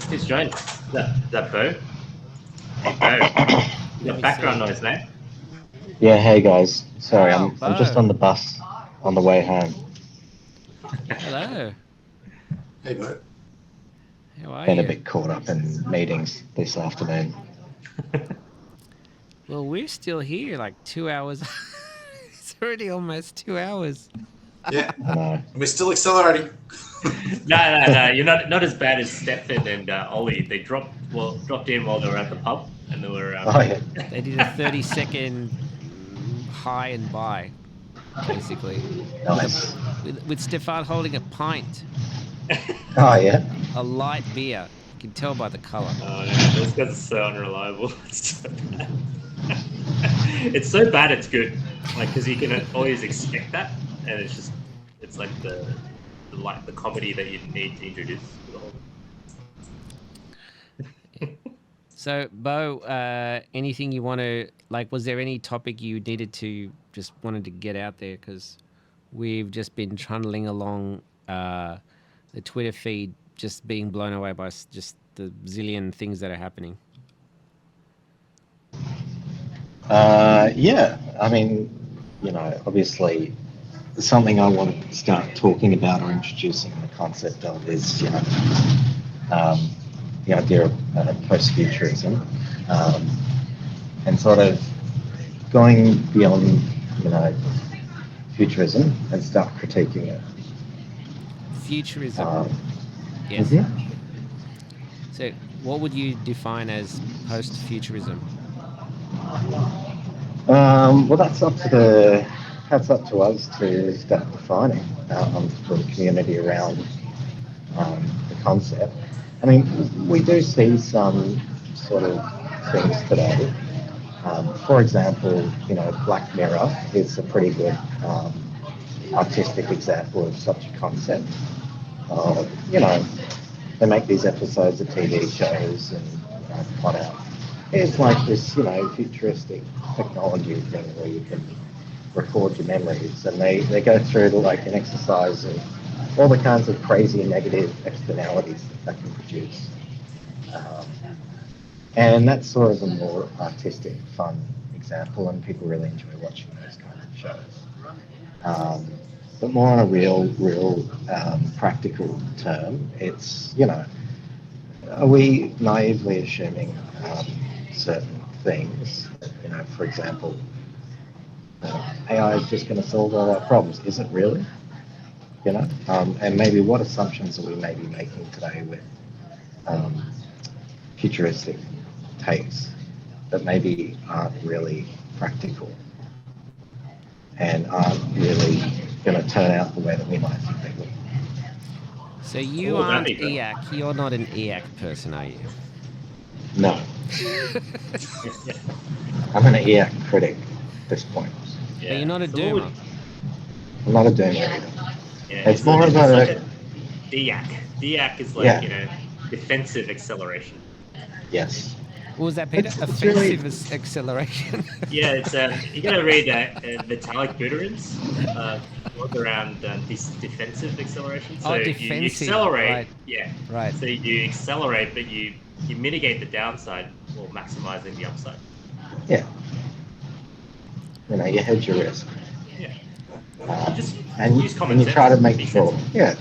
Who's joined? That Bo? Hey, Bo. You got background noise, mate. Yeah, hey guys. Sorry, Oh, I'm just Bo. on the bus on the way home. Hello. Hey, Bo. How are Been a you? bit caught up in meetings this afternoon. Well, we're still here, like 2 hours. It's already almost 2 hours. Yeah, I know. we're still accelerating. No. You're not as bad as Stefan and Ollie. They dropped in while they were at the pub, and they were. Oh yeah. They did a 30-second high and buy, basically, Nice. with Stefan holding a pint, Oh yeah. a light beer. You can tell by the color. Oh no, those guys are so unreliable. It's so bad. It's so bad. It's good. Like because you can always expect that, and it's like the comedy that you need to introduce to the whole. So, Bo, anything you want to like? Was there any topic you wanted to get out there? Because we've just been trundling along the Twitter feed, just being blown away by just the zillion things that are happening. Yeah. I mean, obviously, something I want to start talking about or introducing the concept of is, the idea of post-futurism, and sort of going beyond, futurism and start critiquing it. Futurism. Yes. mhm. So, what would you define as post-futurism? Well, that's up to us to start defining for the community around the concept. I mean, we do see some sort of things today. For example, Black Mirror is a pretty good artistic example of such a concept. They make these episodes of TV shows and plot out. It's like this, futuristic technology thing where you can record your memories, and they go through like an exercise of all the kinds of crazy and negative externalities that can produce. And that's sort of a more artistic, fun example, and people really enjoy watching those kinds of shows. But more on a real practical term, it's, are we naively assuming certain things? For example, AI is just going to solve all our problems. Is it really? And maybe what assumptions are we maybe making today with futuristic takes that maybe aren't really practical and aren't really going to turn out the way that we might think they will. So you aren't EAC. You're not an EAC person, are you? No. I'm an EAC critic at this point. Yeah. But you're not a doomer. I'm not a doomer either. Yeah, it's more of a DAC. DAC is like, defensive acceleration. Yes. What was that, Peter? Offensive acceleration. Yeah, it's you gotta read Vitalik Buterin's work around this defensive acceleration. So you accelerate, right. Yeah, right. So you accelerate, but you mitigate the downside while maximizing the upside. Yeah. You hedge your risk. Yeah. And use common you sense. Try to make sure. Yeah.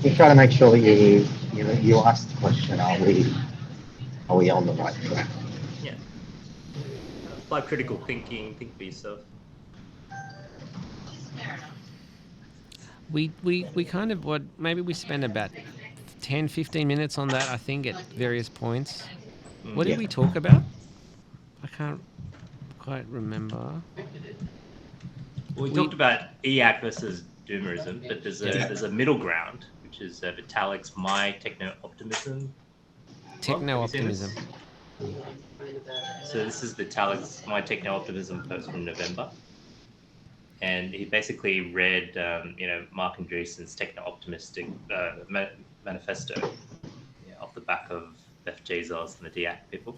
You try to make sure that you ask the question: Are we on the right track? Yeah. Apply critical thinking. Think for yourself. We kind of maybe we spend about 10-15 minutes on that, I think, at various points. What did we talk about? I can't quite remember. Well, we talked about EAC versus doomerism, but there's a middle ground, which is Vitalik's My Techno-Optimism. Techno-Optimism. So this is Vitalik's My Techno-Optimism post from November. And he basically read, Mark Andreessen's techno-optimistic manifesto off the back of Beth Jesus and the DAC people.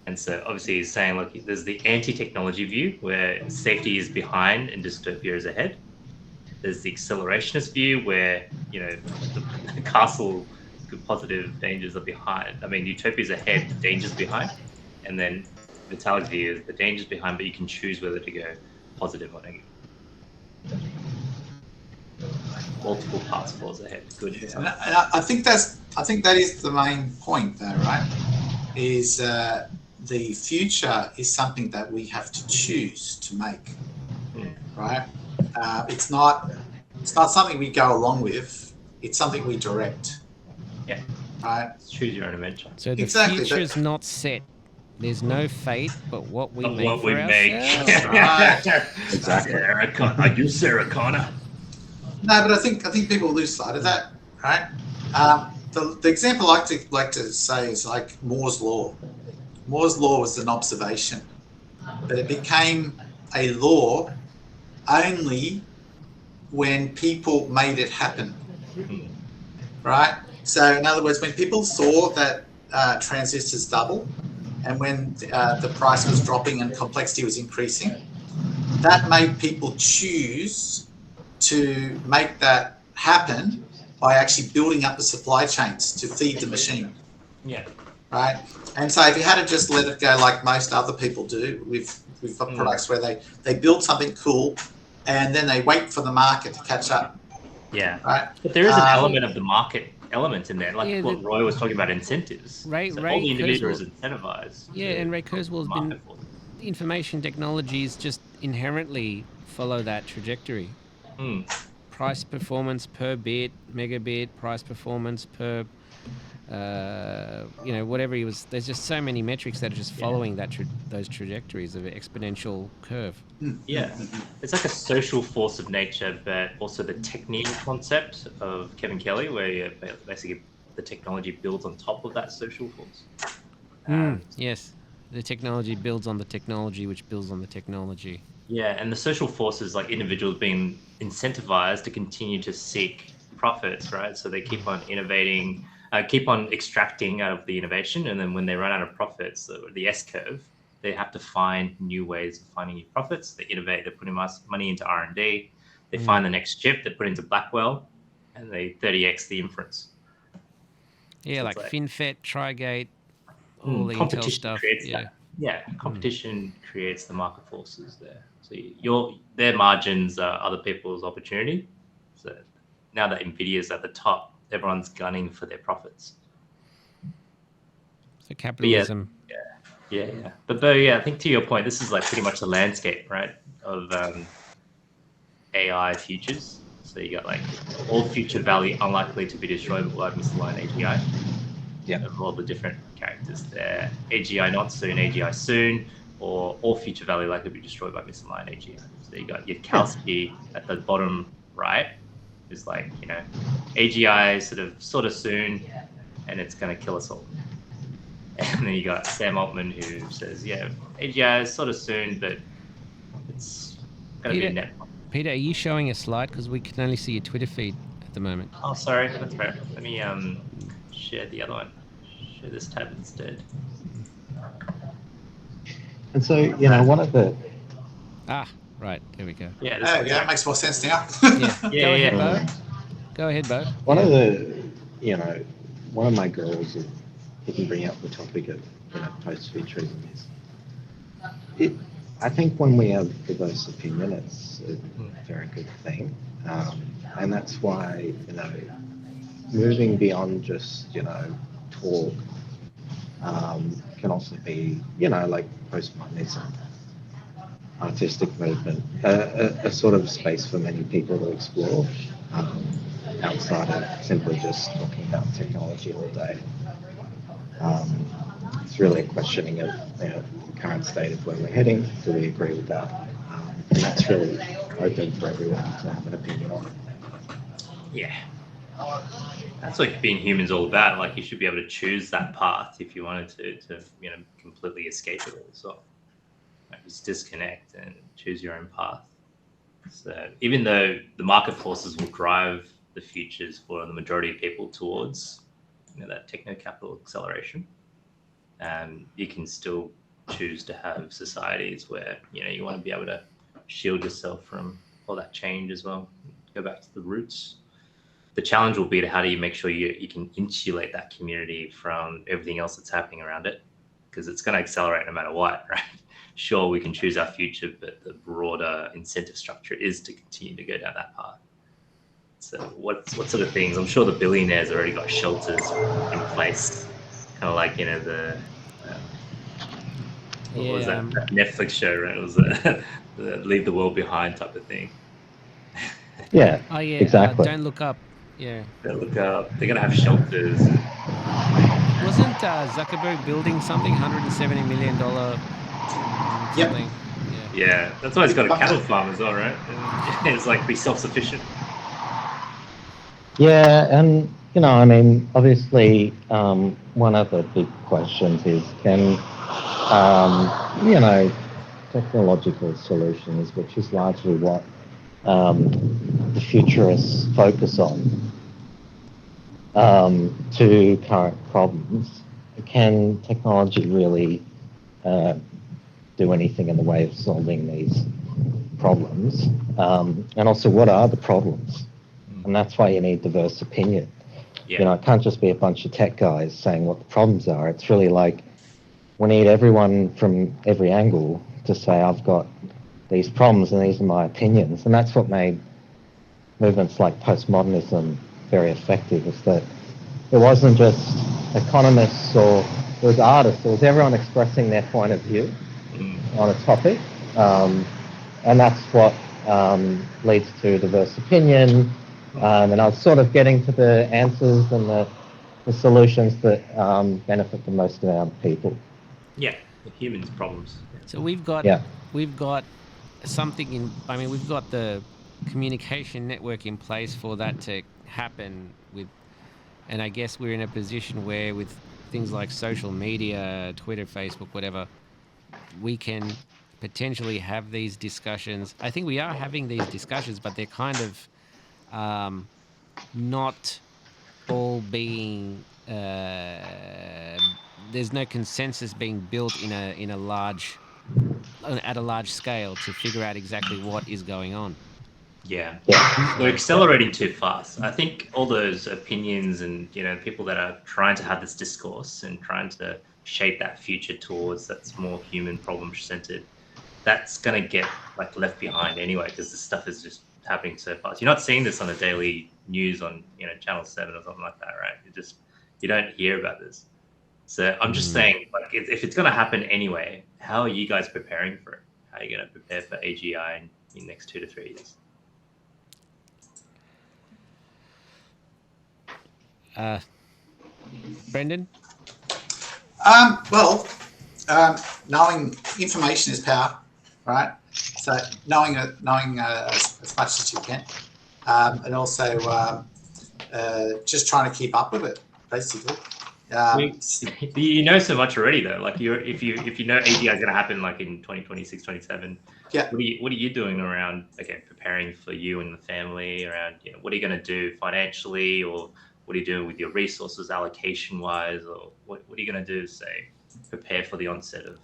And so obviously he's saying, look, there's the anti-technology view where safety is behind and dystopia is ahead. There's the accelerationist view where, the castle positive, dangers are behind. I mean, utopia's ahead, dangers behind, and then Vitalik's view is the dangers behind, but you can choose whether to go positive or negative. Multiple paths forwards ahead. Good. Yeah. And I think that is the main point, though, right? Is the future is something that we have to choose to make, right? It's not something we go along with. It's something we direct. Yeah. Right. Choose your own adventure. So the Exactly, future's not set. There's no fate, but what we But make what for we make. ourselves. Right. Exactly. Sarah Connor. Are you Sarah Connor? No, but I think people lose sight of that, right? The example I like to say is like Moore's law. Moore's law was an observation, but it became a law only when people made it happen, right? So in other words, when people saw that transistors double, and when the price was dropping and complexity was increasing, that made people choose to make that happen by actually building up the supply chains to feed the machine. Yeah. Right. And so if you had to just let it go like most other people do with products where they build something cool and then they wait for the market to catch up. Yeah. Right. But there is an element of the market element in there, like Yeah, what Roy was talking about, incentives. Right, so right, all the individuals Kurzweil. incentivized. Yeah, and Ray Kurzweil's been market for them. information technologies just inherently follow that trajectory. Price performance per bit, megabit, price performance per, whatever he was. There's just so many metrics that are just following those trajectories of an exponential curve. Yeah, it's like a social force of nature, but also the technique concept of Kevin Kelly, where basically the technology builds on top of that social force. Yes, the technology builds on the technology, which builds on the technology. Yeah, and the social forces, like individuals being incentivized to continue to seek profits, right? So they keep on innovating, keep on extracting out of the innovation, and then when they run out of profits, the S curve, they have to find new ways of finding new profits. They innovate, they're putting money into R&D, they find the next chip, they put into Blackwell, and they 30x the inference. Yeah, So like it's FinFET, Trigate, all the Intel competition stuff. creates Yeah. that. Yeah, competition creates the market forces there. So their margins are other people's opportunity. So now that Nvidia's at the top, everyone's gunning for their profits. So capitalism. Yeah. But though, I think to your point, this is like pretty much the landscape, right, of AI futures. So you got like all future value unlikely to be destroyed by misaligned AGI. Yeah. Of all the different characters there. AGI not soon, AGI soon, or all future value likely to be destroyed by misaligned AGI. So you got Yudkowsky at the bottom right, is like, AGI sort of soon, and it's going to kill us all. And then you got Sam Altman, who says, AGI is sort of soon, but it's going to be a net. Peter, are you showing a slide? Because we can only see your Twitter feed at the moment. Oh, sorry, that's right. Let me share the other one. Share this tab instead. And so, one of the... Right, there we go. Yeah, That makes more sense now. Go ahead, Bo. Go ahead, Bo. One of the, one of my goals of even bringing up the topic of, post-futurism is, I think when we have diverse opinion, it's a very good thing. And that's why, moving beyond just, talk can also be, like postmodernism, artistic movement, a sort of space for many people to explore outside of simply just talking about technology all day. It's really a questioning of the current state of where we're heading. Do we agree with that? And that's really open for everyone to have an opinion on. Yeah. That's what being human's all about. Like, you should be able to choose that path if you wanted to completely escape it all. So just disconnect and choose your own path. So even though the market forces will drive the futures for the majority of people towards that techno-capital acceleration, you can still choose to have societies where you want to be able to shield yourself from all that change as well. Go back to the roots. the challenge will be to how do you make sure you can insulate that community from everything else that's happening around it, because it's going to accelerate no matter what, right? Sure, we can choose our future, but the broader incentive structure is to continue to go down that path. So what sort of things? I'm sure the billionaires already got shelters in place, kind of like, the what was that Netflix show, right? It was the Leave the World Behind type of thing. Yeah. Oh yeah. Exactly. Don't Look Up. Yeah. Don't Look Up. They're gonna have shelters. Wasn't Zuckerberg building something $170 million? Something. Yeah, that's why he's got a cattle farm as well, right? It's like be self-sufficient. Yeah, and obviously, one of the big questions is can technological solutions, which is largely what the futurists focus on, to current problems. Can technology really do anything in the way of solving these problems? And also, what are the problems? And that's why you need diverse opinion. Yeah. It can't just be a bunch of tech guys saying what the problems are. It's really like we need everyone from every angle to say, I've got these problems and these are my opinions. And that's what made movements like postmodernism very effective, is that it wasn't just economists or it was artists, it was everyone expressing their point of view on a topic. And that's what leads to diverse opinion. And I was sort of getting to the answers and the solutions that benefit the most amount of people. Yeah, the humans' problems. So we've got something in. I mean, we've got the communication network in place for that to happen with, and I guess we're in a position where with things like social media, Twitter, Facebook, whatever, we can potentially have these discussions. I think we are having these discussions, but they're kind of not all being. There's no consensus being built at a large scale to figure out exactly what is going on. Yeah. We're accelerating too fast. I think all those opinions and people that are trying to have this discourse and trying to shape that future towards that's more human problem centered, that's going to get left behind anyway, because this stuff is just happening so fast. You're not seeing this on the daily news on Channel 7 or something like that, right? You don't hear about this. So I'm just saying, if it's going to happen anyway, how are you guys preparing for it? How are you going to prepare for AGI in the next 2 to 3 years? Brendan? Knowing information is power, right? So knowing as much as you can, and also just trying to keep up with it, basically. You know so much already, though. If you know AGI is going to happen in 2026, 27. Yeah. What are you doing around preparing for you and the family around what are you going to do financially, or what are you doing with your resources allocation wise, or what are you going to do to prepare for the onset of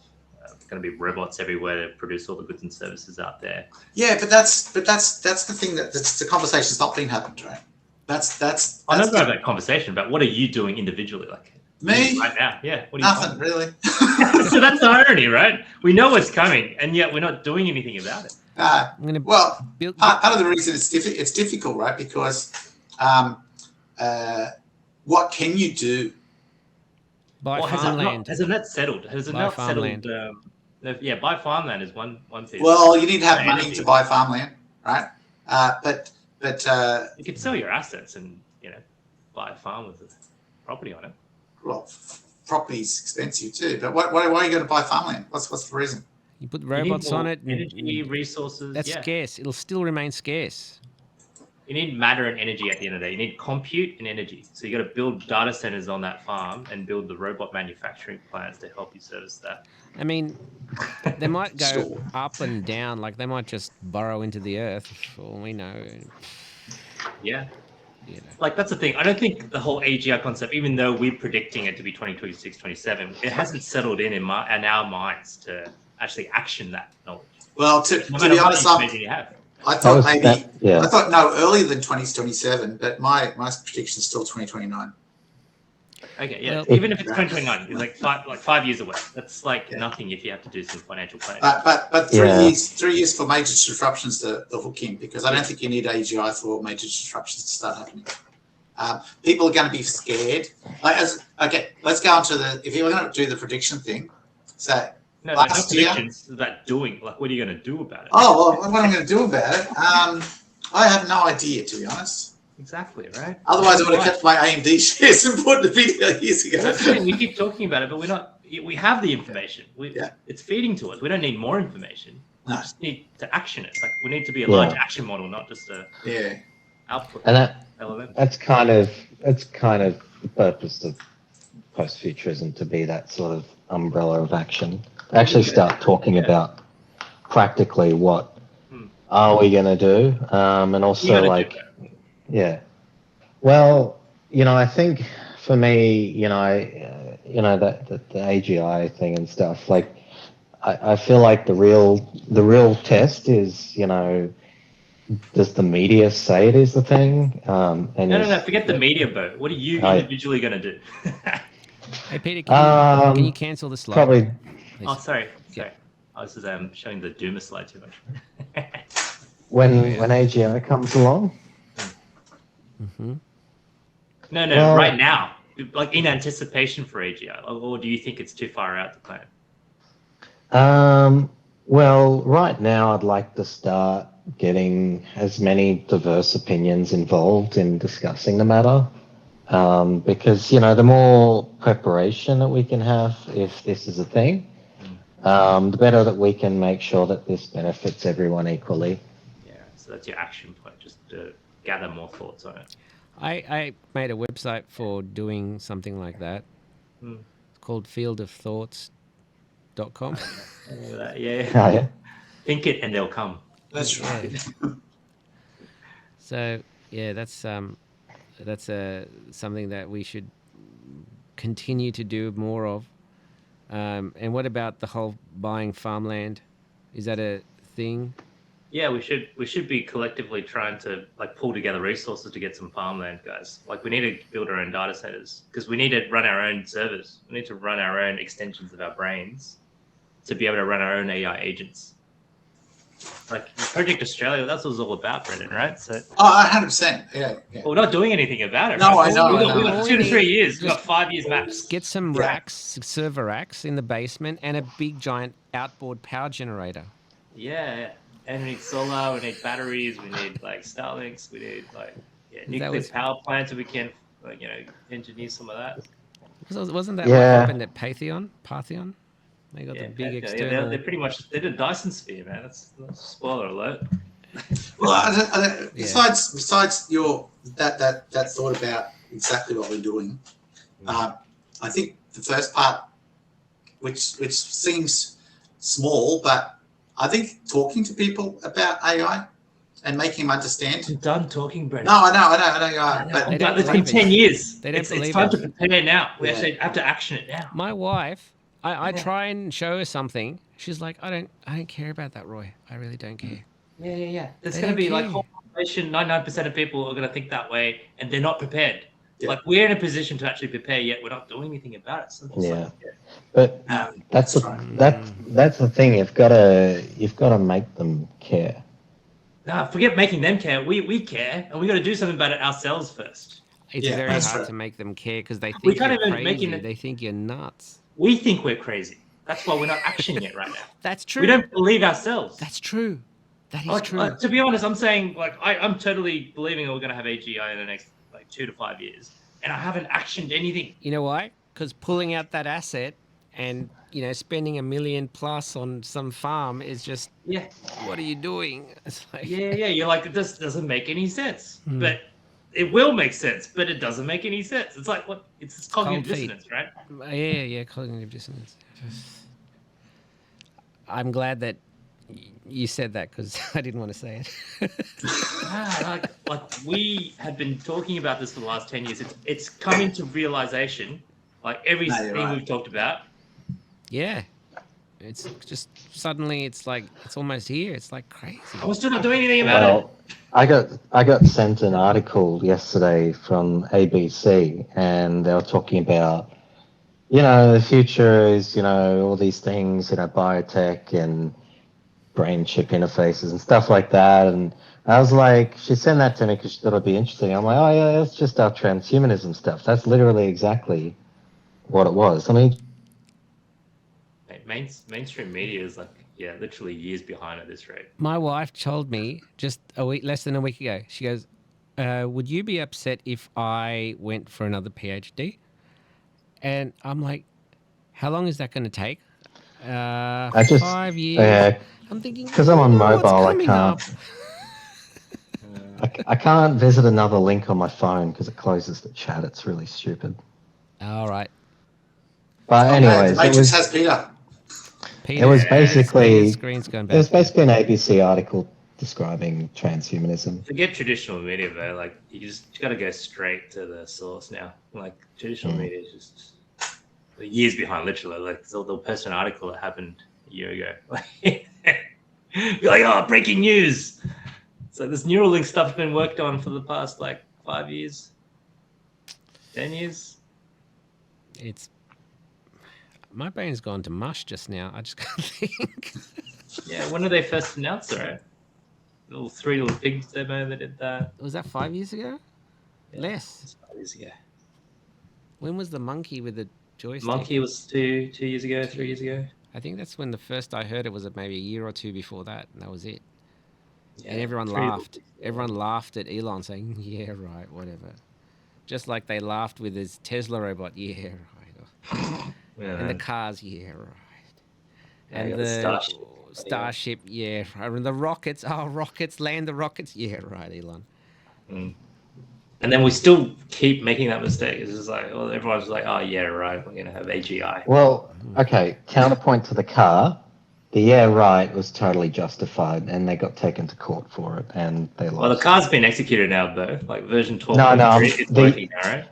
going to be robots everywhere to produce all the goods and services out there? Yeah, but that's the thing that's the conversation's not being happened, right? That's I don't know that conversation, but what are you doing individually, me right now? Yeah, what are nothing you really. So that's the irony, right? We know what's coming, and yet we're not doing anything about it. Part of the reason it's difficult, right? Because what can you do? Buy farmland. Hasn't that settled? Has it not settled? Buy farmland is one piece. Well, you need to have money to buy farmland, right? But you could sell your assets and buy a farm with a property on it. Well, property's expensive too. But why are you going to buy farmland? What's the reason? You put robots on it. Energy, resources. That's scarce. It'll still remain scarce. You need matter and energy at the end of the day. You need compute and energy. So you got to build data centers on that farm and build the robot manufacturing plants to help you service that. I mean, they might go up and down. They might just burrow into the earth, for all we know. Yeah. That's the thing. I don't think the whole AGI concept, even though we're predicting it to be 2026, 27, it hasn't settled in our minds to actually action that knowledge. Well, to be honest, I thought yeah. I thought no earlier than 2027, but my prediction is still 2029. Okay, yeah. Well, Even if it's 2029, it's like 5 years away. That's like nothing if you have to do some financial planning. But 3 years for major disruptions to hook in, because I don't think you need AGI for major disruptions to start happening. People are going to be scared. Let's go on to if you're going to do the prediction thing. So no last year, predictions. It's about doing. Like, what are you going to do about it? Oh, well, what I'm going to do about it? I have no idea, to be honest. Exactly, right? Otherwise, I would have kept my AMD shares and put the video years ago. That's the thing. We keep talking about it, but we're not. We have the information. It's feeding to us. We don't need more information. We just need to action it. Like, we need to be a large action model, not just a output. And that's kind of the purpose of post-futurism, to be that sort of umbrella of action. Actually start talking about practically what are we going to do, and also well, I think for me, that the AGI thing and stuff, like I feel like the real test is, does the media say it is the thing? And no, forget the media, Bo. What are you individually going to do? Hey, Peter, can you cancel the slide? Probably. Please? Oh, sorry. I was showing the Doomer slide too much. When AGI comes along? Mm-hmm. No, right now. Like, in anticipation for AGI. Or do you think it's too far out to plan? Well, right now I'd like to start getting as many diverse opinions involved in discussing the matter. Because, the more preparation that we can have if this is a thing, the better that we can make sure that this benefits everyone equally. Yeah, so that's your action point, just to gather more thoughts on it. I made a website for doing something like that. It's called fieldofthoughts.com. Yeah. Think it and they'll come. That's right. So, yeah, that's something that we should continue to do more of. And what about the whole buying farmland? Is that a thing? Yeah, we should be collectively trying to pull together resources to get some farmland, guys. Like, we need to build our own data centers, because we need to run our own servers. We need to run our own extensions of our brains to be able to run our own AI agents. Like Project Australia, that's what it's all about, Brendan, right? So 100%. Yeah. Well, we're not doing anything about it. No, right? I know. We've got 2 to 3 years. We've got 5 years max. Get some racks, server racks in the basement, and a big giant outboard power generator. Yeah. And we need solar, we need batteries, we need Starlinks, we need nuclear power plants, if we can engineer some of that. Wasn't that what happened at Parthenon? They got the big external. They're pretty much a Dyson sphere, man. That's spoiler alert. Well, besides your that thought about exactly what we're doing, I think the first part, which seems small, but I think talking to people about AI and making them understand. I'm done talking, Brendan. No, I know you are. But it's been 10 years. It's time to prepare now. We actually have to action it now. My wife, I try and show her something. She's like, I don't care about that, Roy. I really don't care. Yeah. There's going to be whole population, 99% of people are going to think that way, and they're not prepared. Yeah. We're in a position to actually prepare, yet we're not doing anything about it. So but that's the thing. You've got to make them care. No, forget making them care. We care, and we got to do something about it ourselves first. It's very hard to make them care, because they think you're crazy. They think you're nuts. We think we're crazy. That's why we're not actioning it right now. That's true. We don't believe ourselves. That's true. That is true. To be honest, I'm saying I'm totally believing we're going to have AGI in the next 2 to 5 years, and I haven't actioned anything. You know why? Because pulling out that asset and spending $1 million plus on some farm is just what are you doing? It's like you're like, this doesn't make any sense, but it will make sense, but it doesn't make any sense. It's like what? It's cognitive dissonance, right? Yeah, cognitive dissonance. I'm glad that you said that, because I didn't want to say it. We have been talking about this for the last 10 years. It's coming to realization, everything we've talked about. Yeah. It's just suddenly it's like it's almost here. It's like crazy. we're still not doing anything about Well, I got sent an article yesterday from ABC, and they were talking about, the future is, all these things, biotech and brain chip interfaces and stuff like that. And I was like, she sent that to me because she thought it'd be interesting. I'm like, oh yeah, that's just our transhumanism stuff. That's literally exactly what it was. I mean, it. Mainstream media is like, yeah, literally years behind at this rate. My wife told me just less than a week ago. She goes, "Would you be upset if I went for another PhD?" And I'm like, "How long is that going to take?" I just 5 years. I'm thinking because I'm on what's mobile, I coming can't. up? I can't visit another link on my phone because it closes the chat. It's really stupid. All right. But The anyways, Matrix has Peter. Peter, it was basically Peter's screen's going it was back. basically an ABC article describing transhumanism. Forget traditional media, though. Like, you got to go straight to the source now. Like, traditional media is just years behind, literally. Like, they'll post an article that happened a year ago. You're like, oh, breaking news. So this Neuralink stuff's been worked on for the past, 5 years, 10 years. It's my brain's gone to mush just now. I just can't think. Yeah, when did they first announce it, right? Little 3 Little Pigs demo, they did that. Was that 5 years ago? Yeah, Less. it's 5 years ago. When was the monkey with the joystick? Monkey was 2 years ago, 3 years ago. I think that's when the first I heard it was maybe a year or two before that, and that was it. Yeah, And everyone 3 Little laughed. Pigs, yeah. Everyone laughed at Elon saying, "Yeah, right, whatever." Just like they laughed with his Tesla robot, "Yeah, right." Yeah, And the cars, "Yeah, right." Yeah, And you got the the Starship, "Yeah, right." And the rockets, rockets, land the rockets, "Yeah, right, Elon." Mm. And then we still keep making that mistake. It's just like, well, everyone's like, oh, yeah, right, we're going to have AGI. Well, okay, counterpoint to the car. The yeah, right was totally justified, and they got taken to court for it, and they lost. Well, the car's been executed now, though. Like version 12. No, it's working now, right?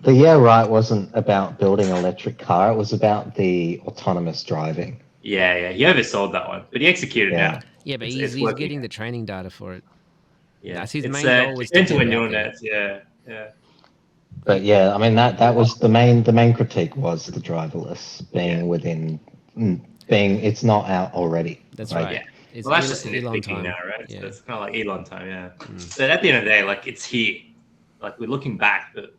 The yeah, right wasn't about building an electric car. It was about the autonomous driving. Yeah, he oversold that one, but he executed Yeah. now. Yeah, but It's he's working. getting the training data for it. Yeah, That's his it's main goal was to into put a it neural out there. net. Yeah. But yeah, I mean that was the main critique was the driverless being within being it's not out already. That's right. right. Yeah. It's Well, that's just Elon nitpicking time. now, right? Yeah. So it's kind of like Elon time, yeah. So at the end of the day, like it's here. Like we're looking back, but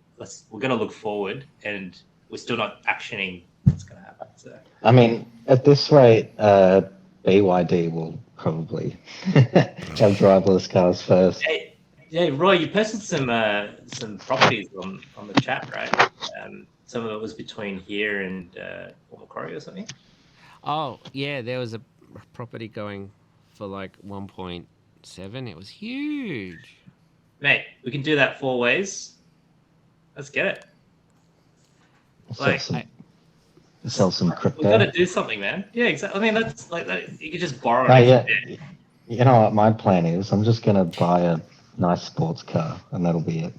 we're going to look forward, and we're still not actioning what's going to happen. So I mean, at this rate, BYD will probably have driverless cars first. Hey, yeah, Roy, you posted some properties on the chat, right? Some of it was between here and Macquarie or something. Oh, yeah, there was a property going for like 1.7. It was huge. Mate, we can do that 4 ways. Let's get it. Sell some crypto. We got to do something, man. Yeah, exactly. I mean, that's like that. You could just borrow. Yeah. You know what my plan is? I'm just gonna buy a nice sports car, and that'll be it.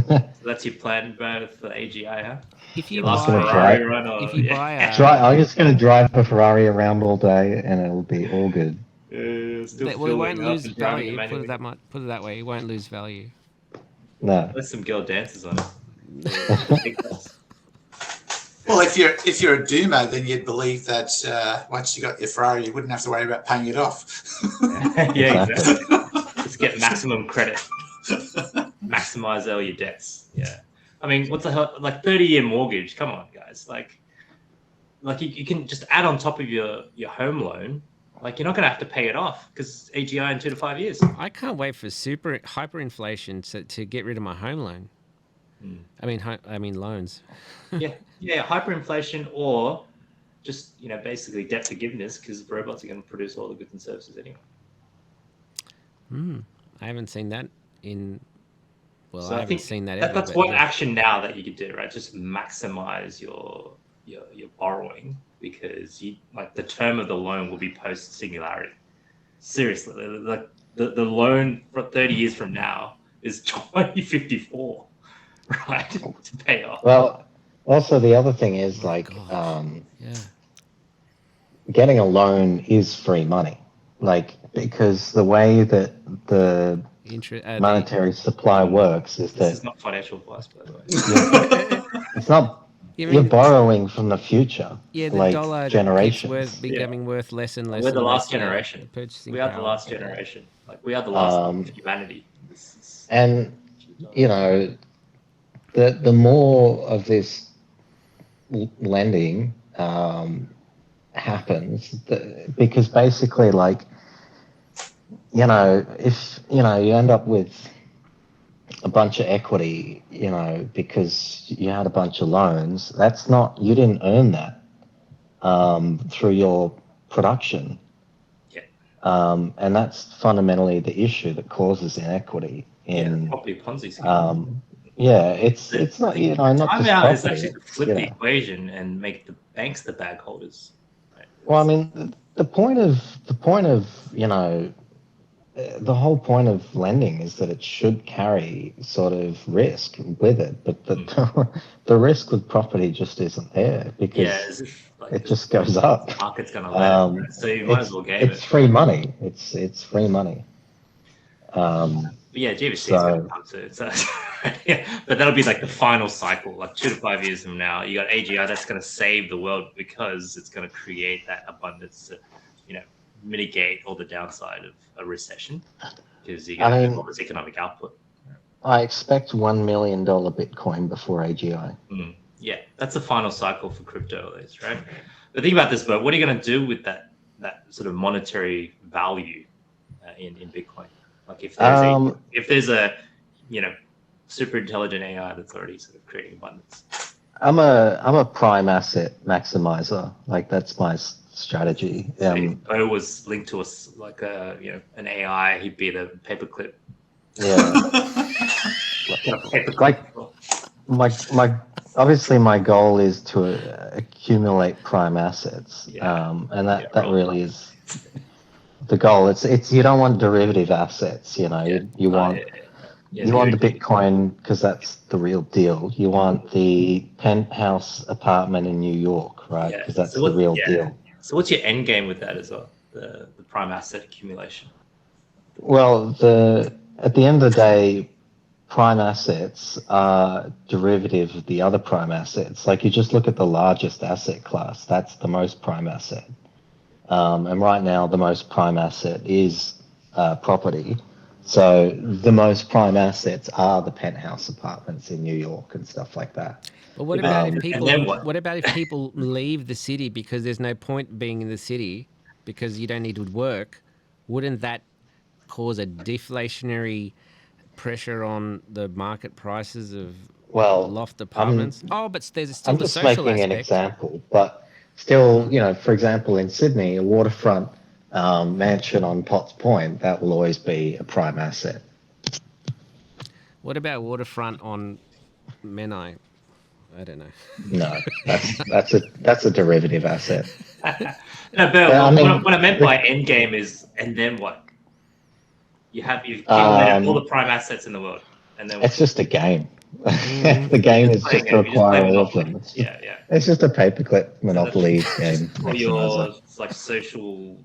So that's your plan, bro, for AGI, huh? If you Your last buy- Ferrari run, or if you buy a, I'm just gonna drive a Ferrari around all day, and it'll be all good. still well, it won't filling up lose and driving value. manually. Put it that way. It won't lose value. No. There's some girl dances on it. Well, if you're a doomer, then you'd believe that once you got your Ferrari, you wouldn't have to worry about paying it off. Yeah, exactly. Just get maximum credit. Maximize all your debts. Yeah. I mean, what the hell? Like 30-year mortgage. Come on, guys. Like you can just add on top of your home loan. Like you're not going to have to pay it off because AGI in 2 to 5 years. I can't wait for hyperinflation to get rid of my home loan. I mean loans. yeah, hyperinflation or just basically debt forgiveness because robots are going to produce all the goods and services anyway. I haven't seen that in. Well, So I I haven't think seen that ever. that's but one yeah. action now that you could do, right? Just maximize your borrowing because the term of the loan will be post singularity. Seriously, like the loan for 30 years from now is 2054, right? To pay off. Well, also the other thing is Yeah. getting a loan is free money, like because the way that the monetary supply works is This that is not financial advice, by the way. it's not. You're borrowing from the future. Yeah, the like dollar generations. keeps becoming worth less and less. We're the and last less, generation. the purchasing We are power. the last generation. Like we are the last of humanity. And you know, the more of this lending happens, because basically, like, you know, if you end up with a bunch of equity, because you had a bunch of loans, that's not, you didn't earn that through your production. Yeah. And that's fundamentally the issue that causes inequity in property Ponzi scheme. Yeah, it's not, not time just out property. is actually to flip the equation and make the banks the bag holders. Right? Well, I mean, the point of the whole point of lending is that it should carry sort of risk with it, but the risk with property just isn't there because it just goes up. The market's going to let it, so you might as well game it. It's free money. It's free money. But yeah, GBC is going to come to it. So, yeah, but that'll be like the final cycle, like 2 to 5 years from now. You got AGI that's going to save the world because it's going to create that abundance to, mitigate all the downside of a recession because you got all this economic output. I expect $1 million Bitcoin before AGI. Yeah, that's the final cycle for crypto, at least, right? But think about this, but what are you going to do with that sort of monetary value in Bitcoin? Like if there's a super intelligent AI that's already sort of creating abundance. I'm a prime asset maximizer. Like that's my strategy. So if Bo was linked to us like an AI, he'd be the paperclip. Yeah. Like my obviously my goal is to accumulate prime assets. And that really is the goal. It's you don't want derivative assets, you want you want the Bitcoin because that's the real deal. You want the penthouse apartment in New York, right? Because that's the real deal. So what's your end game with that as well? The prime asset accumulation? Well, at the end of the day, prime assets are derivative of the other prime assets. Like you just look at the largest asset class, that's the most prime asset. And right now, the most prime asset is property. So the most prime assets are the penthouse apartments in New York and stuff like that. But what about if people? What about if people leave the city because there's no point being in the city because you don't need to work? Wouldn't that cause a deflationary pressure on the market prices of loft apartments? But there's still the social aspect. I'm just making an example, but still, for example, in Sydney, a waterfront mansion on Potts Point, that will always be a prime asset. What about waterfront on Menai? I don't know. No, that's a derivative asset. No, Bill, what I meant by end game is, and then what? You've accumulated all the prime assets in the world, and then what? It's just a game. The game is just to acquire all of them. It's just a paperclip monopoly game. For your social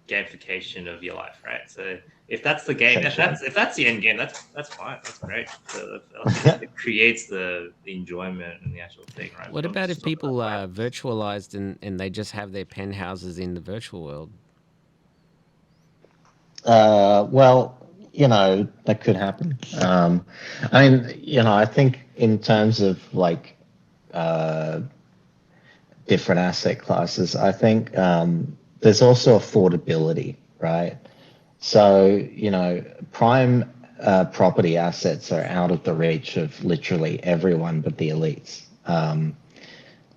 gamification of your life, right? So if that's the game, if that's the end game, that's fine. That's great. So it creates the enjoyment and the actual thing, right? What about if people are virtualized and they just have their penthouses in the virtual world? Well, that could happen. I think in terms of different asset classes, I think there's also affordability, right? So, prime property assets are out of the reach of literally everyone but the elites.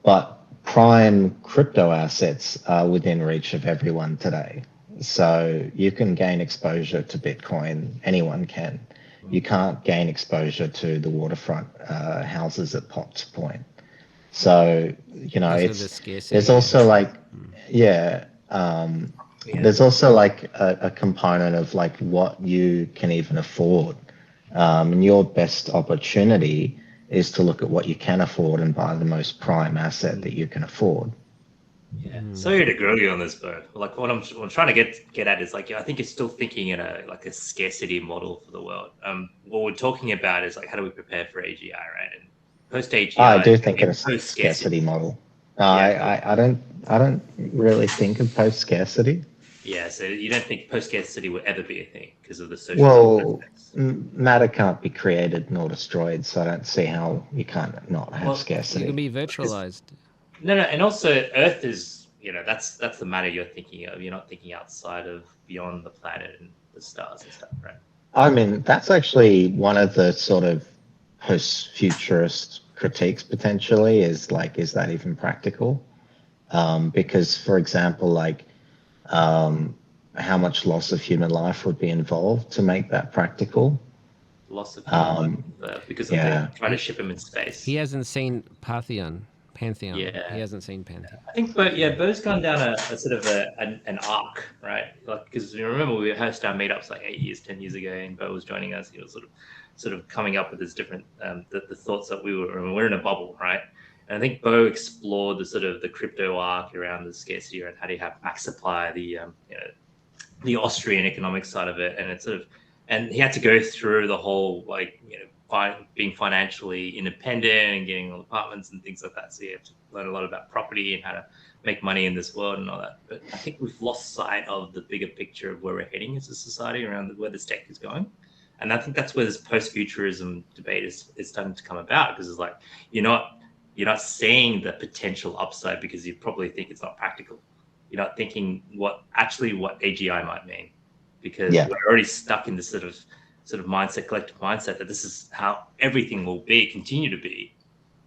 But prime crypto assets are within reach of everyone today. So you can gain exposure to Bitcoin. Anyone can. You can't gain exposure to the waterfront houses at Potts Point. So there's also there's also a component of what you can even afford. And your best opportunity is to look at what you can afford and buy the most prime asset that you can afford. Yeah. Sorry to grill you on this, but like what I'm trying to get at is like I think you're still thinking in a scarcity model for the world. What we're talking about is like how do we prepare for AGI, right? And post AGI, I do think of a post scarcity model. No, Yeah. I don't really think of post scarcity. Yeah, so you don't think post scarcity will ever be a thing because of the social Well, aspects? matter can't be created nor destroyed, so I don't see how you can't not have Well, You scarcity. can be virtualized. No, and also Earth is, that's the matter you're thinking of. You're not thinking outside of beyond the planet and the stars and stuff, right? I mean, that's actually one of the sort of post-futurist critiques potentially is like, is that even practical? Because, for example, like how much loss of human life would be involved to make that practical? Loss of human life because of yeah. trying to ship them in space. He hasn't seen Pantheon. Yeah. He hasn't seen Pantheon. I think, Bo's gone down a sort of an arc, right? Like, because you remember we hosted our meetups like 10 years ago, and Bo was joining us. He was sort of coming up with his different the thoughts that we're in a bubble, right? And I think Bo explored the sort of the crypto arc around the scarcity and how do you have max supply, the Austrian economic side of it, and it's sort of, and he had to go through the whole being financially independent and getting all apartments and things like that. So you have to learn a lot about property and how to make money in this world and all that. But I think we've lost sight of the bigger picture of where we're heading as a society around where this tech is going. And I think that's where this post-futurism debate is starting to come about, because it's like you're not seeing the potential upside because you probably think it's not practical. You're not thinking what AGI might mean, because we're already stuck in this sort of collective mindset that this is how everything will continue to be,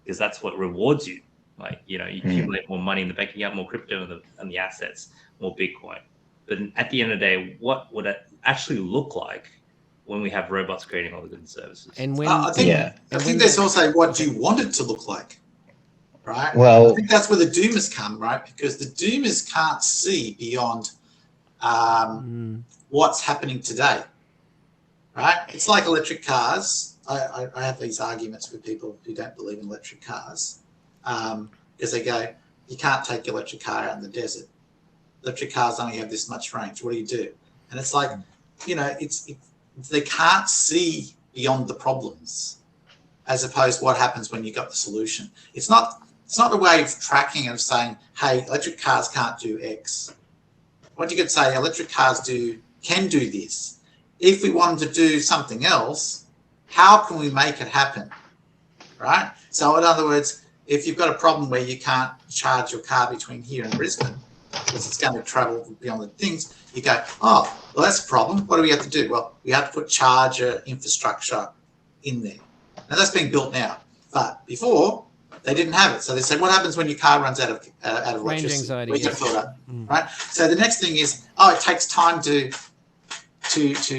because that's what rewards you. Like, you accumulate more money in the bank, you have more crypto and the assets, more Bitcoin. But at the end of the day, what would it actually look like when we have robots creating all the goods and services? And when I think there's also what you want it to look like, right? Well, I think that's where the doomers come, right? Because the doomers can't see beyond what's happening today, right? It's like electric cars. I have these arguments with people who don't believe in electric cars, because they go, you can't take your electric car out in the desert. Electric cars only have this much range. What do? And it's like, they can't see beyond the problems, as opposed to what happens when you got the solution. It's not a way of tracking and saying, hey, electric cars can't do X. What you could say, electric cars can do this. If we wanted to do something else, how can we make it happen, right? So in other words, if you've got a problem where you can't charge your car between here and Brisbane because it's going to travel beyond the things, you go, oh, well, that's a problem. What do we have to do? Well, we have to put charger infrastructure in there. Now, that's being built now. But before, they didn't have it. So they said, what happens when your car runs out of electricity? Range anxiety. We get filled up, right? So the next thing is, it takes time to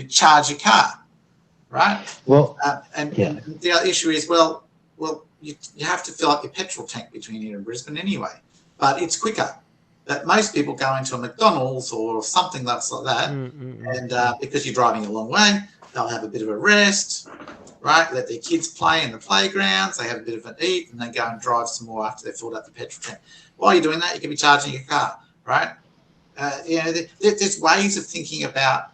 charge your car, right? Well, and the other issue is, well, you have to fill up your petrol tank between here and Brisbane anyway, but it's quicker. That most people go into a McDonald's or something that's like that, and because you're driving a long way, they'll have a bit of a rest, right? Let their kids play in the playgrounds, they have a bit of an eat, and then go and drive some more after they've filled up the petrol tank. While you're doing that, you can be charging your car, right? There's ways of thinking about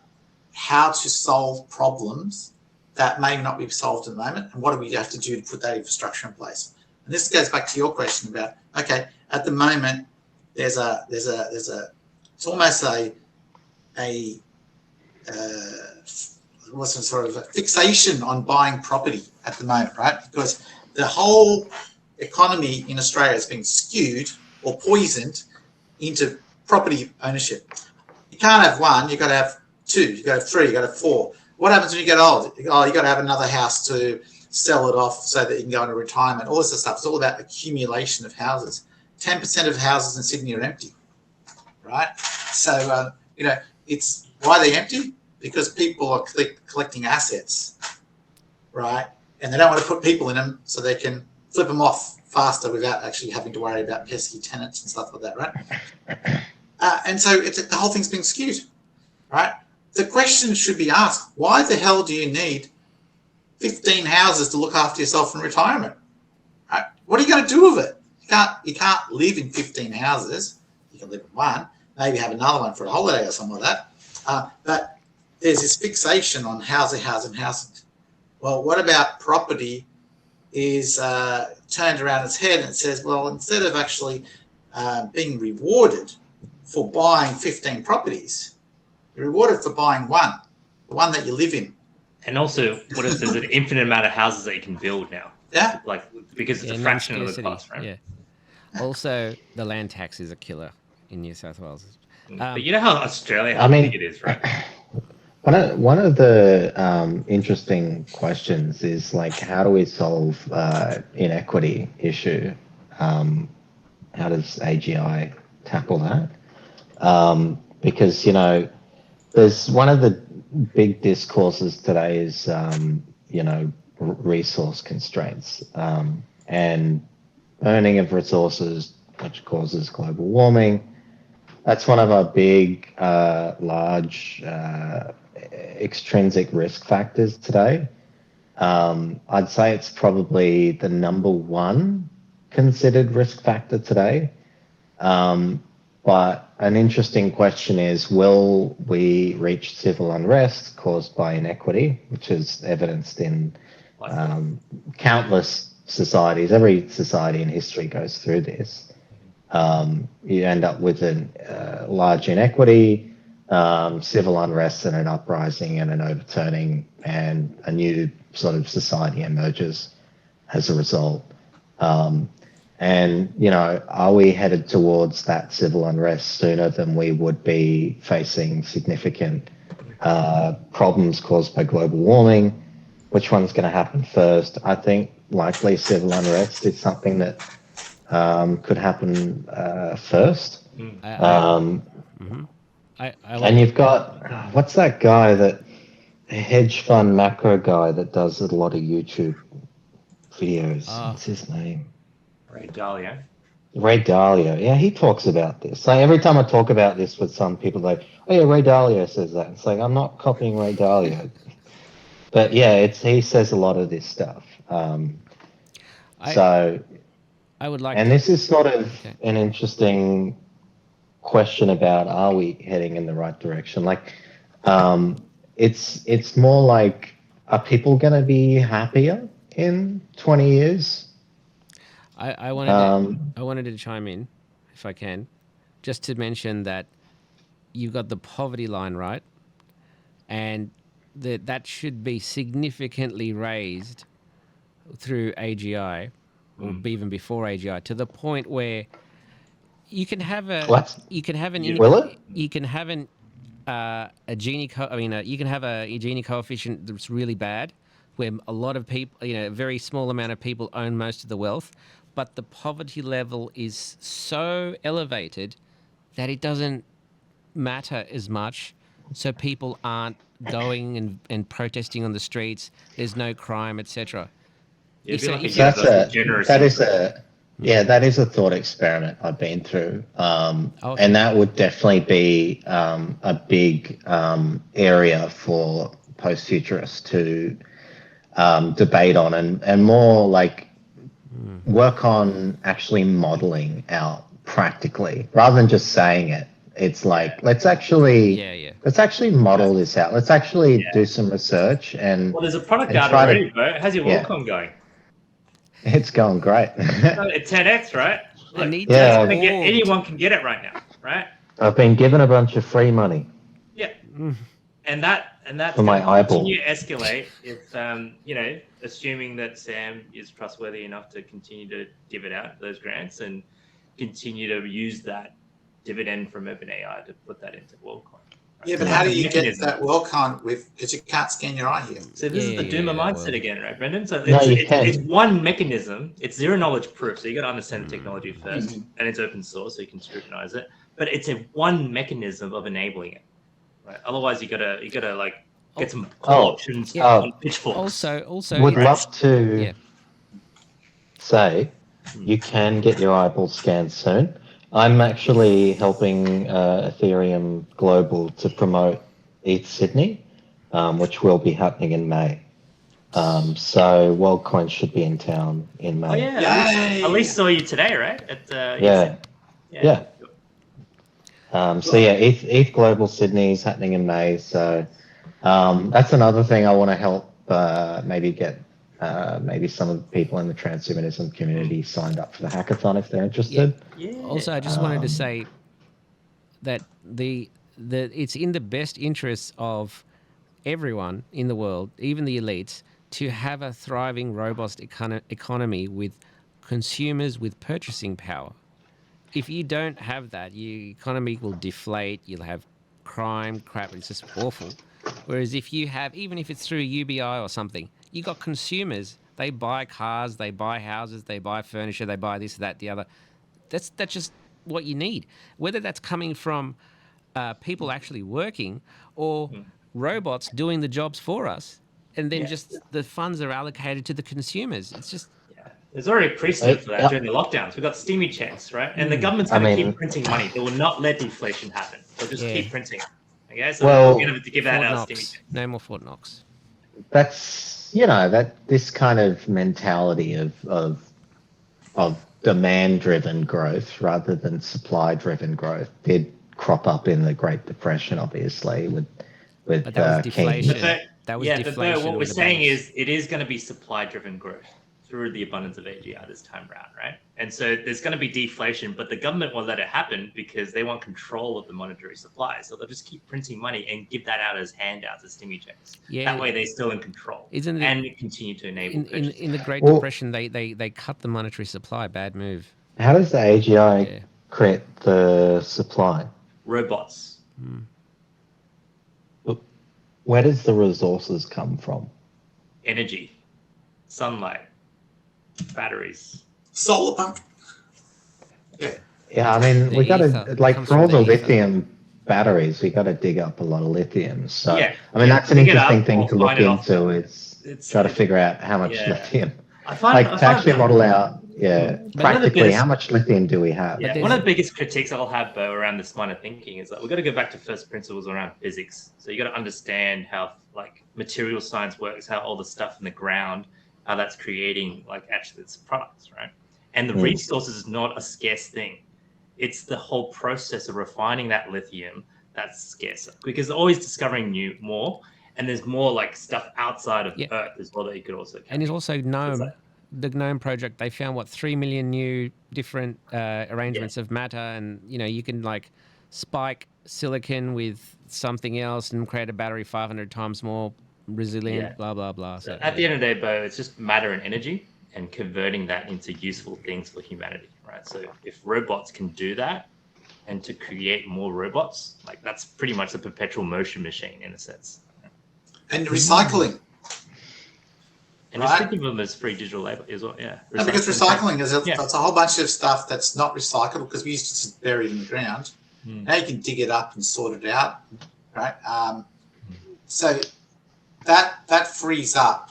how to solve problems that may not be solved at the moment, and what do we have to do to put that infrastructure in place? And this goes back to your question about, okay, at the moment, there's it's almost what's sort of a fixation on buying property at the moment, right? Because the whole economy in Australia has been skewed or poisoned into property ownership. You can't have one, you've got to have two, you've got to have three, you've got to have four. What happens when you get old? Oh, you've got to have another house to sell it off so that you can go into retirement. All this stuff. It's all about accumulation of houses. 10% of houses in Sydney are empty, right? So, it's why they're empty? Because people are collecting assets, right? And they don't want to put people in them so they can flip them off faster without actually having to worry about pesky tenants and stuff like that, right? And so the whole thing's been skewed, right? The question should be asked, why the hell do you need 15 houses to look after yourself in retirement? Right? What are you going to do with it? You can't live in 15 houses. You can live in one, maybe have another one for a holiday or something like that. But there's this fixation on housing. Well, what about property is turned around its head and it says, well, instead of actually being rewarded for buying 15 properties, you're rewarded for buying one, the one that you live in. And also, what if there's an infinite amount of houses that you can build now? Yeah. Like, because it's a fraction of the non-scarcity, cost, right? Yeah. Also, the land tax is a killer in New South Wales. But you know how Australia, how I mean, big it is, right? One of the interesting questions is like, how do we solve inequity issue? How does AGI tackle that? Because, you know, there's one of the big discourses today is, you know, resource constraints and burning of resources, which causes global warming. That's one of our big, large, extrinsic risk factors today. I'd say it's probably the number one considered risk factor today. But an interesting question is, will we reach civil unrest caused by inequity, which is evidenced in countless societies? Every society in history goes through this. You end up with a large inequity, civil unrest and an uprising and an overturning, and a new sort of society emerges as a result. And, you know, are we headed towards that civil unrest sooner than we would be facing significant problems caused by global warming? Which one's going to happen first? I think likely civil unrest is something that could happen first. And you've got, what's that guy, that hedge fund macro guy that does a lot of YouTube videos? What's his name? Ray Dalio. Ray Dalio. Yeah, he talks about this. Like every time I talk about this with some people, like, oh yeah, Ray Dalio says that. It's like, I'm not copying Ray Dalio. But yeah, he says a lot of this stuff. So I would like, and this is sort of an interesting question about, are we heading in the right direction? Like, it's more like, are people going to be happier in 20 years? I wanted to chime in, if I can, just to mention that you've got the poverty line, right? And that should be significantly raised through AGI, or even before AGI, to the point where you can have a you can have a Gini coefficient that's really bad, where a lot of people, you know, a very small amount of people own most of the wealth, but the poverty level is so elevated that it doesn't matter as much. So people aren't going and protesting on the streets. There's no crime, etc. That is a thought experiment I've been through, and that would definitely be a big area for post-futurists to debate on, and more like work on actually modeling out practically, rather than just saying it. It's like, let's actually model this out. Let's actually do some research. And well, there's a product out already, bro. How's your WorldCon going? It's going great. It's 10x, right? Look, anyone can get it right now, right? I've been given a bunch of free money. Yeah, and that's for my eyeball. Continue to escalate if you know, assuming that Sam is trustworthy enough to continue to give it out those grants and continue to use that dividend from OpenAI to put that into WorldCon. Right? Yeah, but how do you get that WorldCon because you can't scan your eye here? So this is the doomer mindset again, right, Brendan? So it's one mechanism. It's zero knowledge proof. So you got to understand the technology first, and it's open source, so you can scrutinize it. But it's a one mechanism of enabling it, right? Otherwise, you gotta like get some options on Pitchfork. Also, would love to say you can get your eyeball scanned soon. I'm actually helping Ethereum Global to promote ETH Sydney, which will be happening in May. So WorldCoin should be in town in May. Oh yeah, at least saw you today, right? Yeah. So yeah, ETH Global Sydney is happening in May. So that's another thing I want to help maybe get maybe some of the people in the transhumanism community signed up for the hackathon if they're interested. Yeah. Also, I just wanted to say that the it's in the best interests of everyone in the world, even the elites, to have a thriving, robust economy with consumers with purchasing power. If you don't have that, your economy will deflate. You'll have crime, crap. It's just awful. Whereas if you have, even if it's through UBI or something, you got consumers. They buy cars, they buy houses, they buy furniture, they buy this, that, the other. That's just what you need. Whether that's coming from people actually working or robots doing the jobs for us, and then just the funds are allocated to the consumers. It's just there's already a precedent for that during the lockdowns. We've got steamy checks, right? And the government's going to keep printing money. They will not let deflation happen. They'll just keep printing. Okay, so we're going to give that out steamy checks. No more Fort Knox. That's that this kind of mentality of demand-driven growth rather than supply-driven growth did crop up in the Great Depression, obviously, with But that was deflation. But, That was but deflation. what we're with the saying banks. is it is going to be supply-driven growth through the abundance of AGI this time around, right? And so there's going to be deflation, but the government won't let it happen because they want control of the monetary supply. So they'll just keep printing money and give that out as handouts, as stimmy checks. Yeah. That way they're still in control. Isn't it, and continue to enable in the Great Depression, they cut the monetary supply. Bad move. How does the AGI create the supply? robots. Where does the resources come from? Energy, sunlight, batteries. Solar pump. Yeah, I mean, The we got ether. to, like, Comes for all from the the ether. lithium batteries, we got to dig up a lot of lithium. So, Yeah. I mean, that's an Dig it interesting up thing or to look find it off- into. It's try to figure out how much Yeah. lithium. I find, Like, I to find actually model out, one of the practically, biggest- how much lithium do we have? Yeah, But one of there's- the biggest critiques I'll have, Bo, around this line of thinking is that we've got to go back to first principles around physics. So you got to understand how like material science works, how all the stuff in the ground, how that's creating like actually its products, right? And the resources is not a scarce thing. It's the whole process of refining that lithium that's scarce because they're always discovering more, and there's more like stuff outside of Earth as well that you could also. And it's also GNOME, like- the GNOME project. They found 3 million new different arrangements of matter, and you can like spike silicon with something else and create a battery 500 times more resilient. Yeah. Blah blah blah. So at the end of the day, Bo, it's just matter and energy, and converting that into useful things for humanity, right? So if robots can do that, and to create more robots, like that's pretty much a perpetual motion machine in a sense. And recycling. And just think of them as free digital labor as well. Yeah. No, because recycling is Yeah. that's a whole bunch of stuff that's not recyclable because we used to just bury it in the ground. Now you can dig it up and sort it out, right? So that frees up,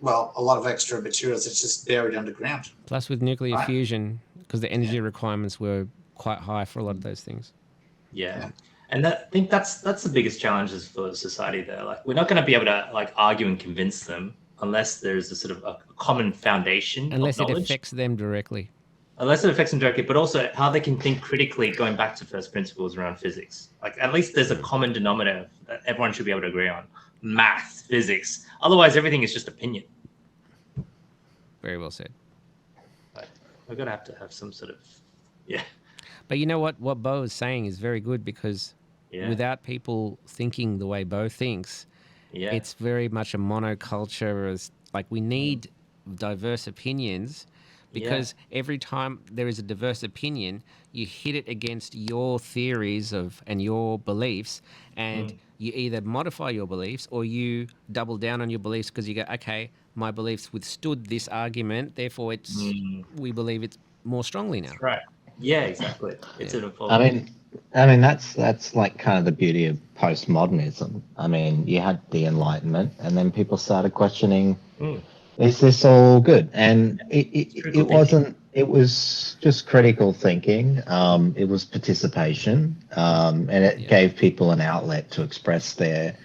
well, a lot of extra materials that's just buried underground. Plus, with nuclear Right. fusion, because the energy requirements were quite high for a lot of those things. Yeah. And I think that's the biggest challenges for society there. Like we're not going to be able to like argue and convince them unless there's a sort of a common foundation Unless of it knowledge. affects them directly. Unless it affects them directly, but also how they can think critically going back to first principles around physics. Like at least there's a common denominator that everyone should be able to agree on. Math, physics. Otherwise everything is just opinion. Very well said. Like, we're going to have some sort of, But you know what Bo is saying is very good because without people thinking the way Bo thinks, it's very much a monoculture. As like we need diverse opinions because every time there is a diverse opinion, you hit it against your theories and your beliefs, and you either modify your beliefs or you double down on your beliefs because you go, okay, my beliefs withstood this argument, therefore we believe it more strongly now. right. Yeah, exactly. It's an I mean that's like kind of the beauty of postmodernism. I mean, you had the Enlightenment, and then people started questioning, is this all good? And it wasn't. It was just critical thinking. It was participation, and it gave people an outlet to express their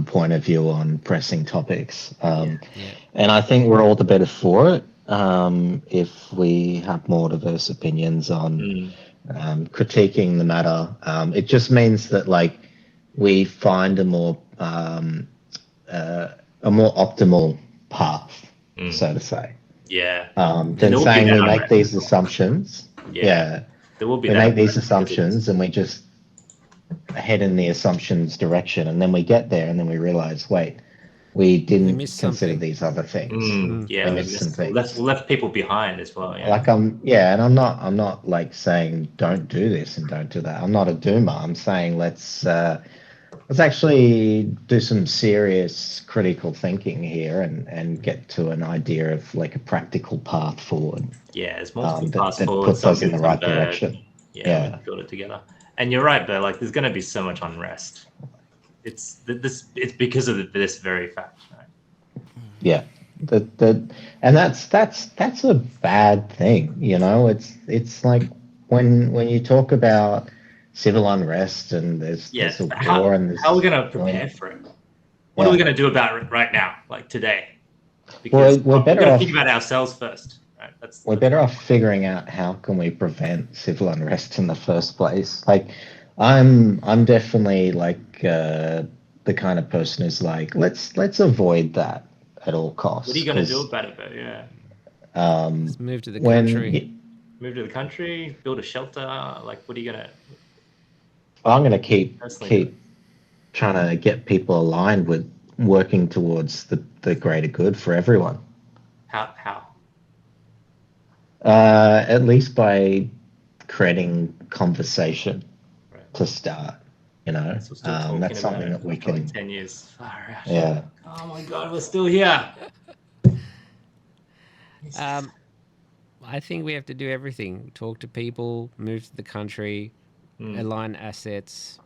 point of view on pressing topics. And I think we're all the better for it if we have more diverse opinions on critiquing the matter. It just means that like we find a more optimal path, so to say. Yeah. Than saying we make these assumptions. Yeah. There will be we that make these assumptions and we just head in the assumptions direction, and then we get there and then we realize, wait, we didn't consider these other things. Yeah, we missed some things. Left people behind as well. Yeah. Like and I'm not like saying don't do this and don't do that. I'm not a doomer. I'm saying let's actually do some serious critical thinking here and get to an idea of like a practical path forward. Yeah, there's multiple paths that forward. puts us in the right direction. Yeah, we build it together. And you're right, but like there's going to be so much unrest. It's because of this very fact. Right? Yeah, and that's a bad thing. You know, it's like when you talk about civil unrest and there's a war and how are we going to prepare for it? What are we going to do about it right now, like today? Because we're better off off thinking about ourselves first. Right? We're better off figuring out how can we prevent civil unrest in the first place. Like, I'm definitely like the kind of person who's like, let's avoid that at all costs. What are you going to do about it, though? Yeah. Let's move to the country. Move to the country. Build a shelter. Like, what are you gonna? I'm gonna keep trying to get people aligned with working towards the greater good for everyone. How? At least by creating conversation to start. You know, that's something that we can. Like 10 years. Far out. Yeah. Oh my God, we're still here. I think we have to do everything. Talk to people, move to the country, align assets.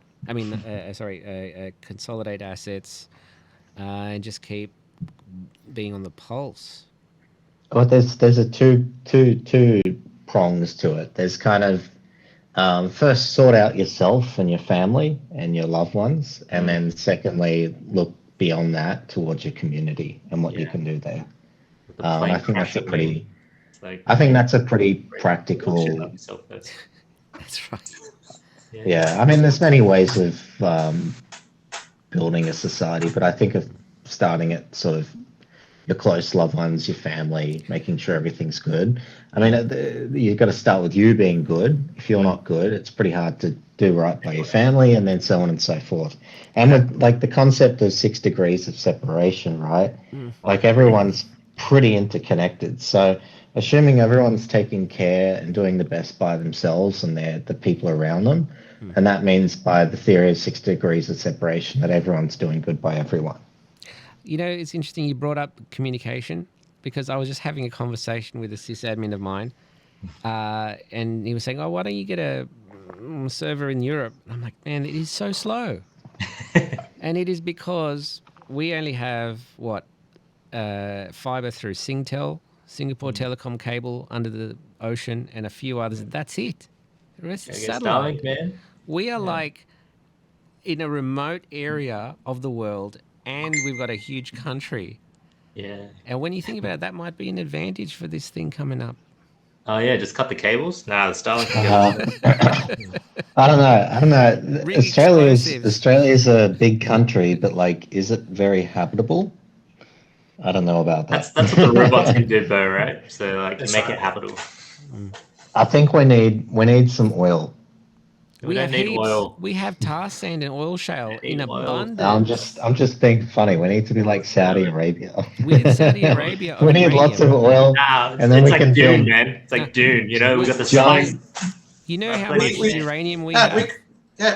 Consolidate assets, and just keep being on the pulse. Well, there's a two prongs to it. There's kind of first sort out yourself and your family and your loved ones, and then secondly look beyond that towards your community and what you can do there. I think that's a pretty. I think that's a pretty practical. That's right. Yeah, I mean, there's many ways of building a society, but I think of starting at sort of your close loved ones, your family, making sure everything's good. I mean, you've got to start with you being good. If you're not good, it's pretty hard to do right by your family, and then so on and so forth. And with like the concept of 6 degrees of separation, right? Like everyone's pretty interconnected. So assuming everyone's taking care and doing the best by themselves and the people around them, and that means by the theory of 6 degrees of separation that everyone's doing good by everyone. You know, it's interesting you brought up communication, because I was just having a conversation with a sysadmin of mine, and he was saying, oh, why don't you get a server in Europe? I'm like, man, it is so slow. And it is because we only have, fiber through Singtel, Singapore Telecom cable under the ocean, and a few others. That's it. The rest is satellite. Starlink, man. We are like in a remote area of the world, and we've got a huge country. Yeah. And when you think about it, that might be an advantage for this thing coming up. Oh yeah, just cut the cables. Nah, the Starlink. I don't know. Australia's a big country, but like, is it very habitable? I don't know about that. That's what the robots can do, though, right? So like, make it habitable. I think we need some oil. We don't need oil. We have tar sand and oil shale in abundance. I'm just being funny. We need to be like Saudi Arabia. We're Saudi Arabia. We need lots of oil, and then we can Dune, man. It's like Dune. You know, we got the giant. You know how much uranium we have.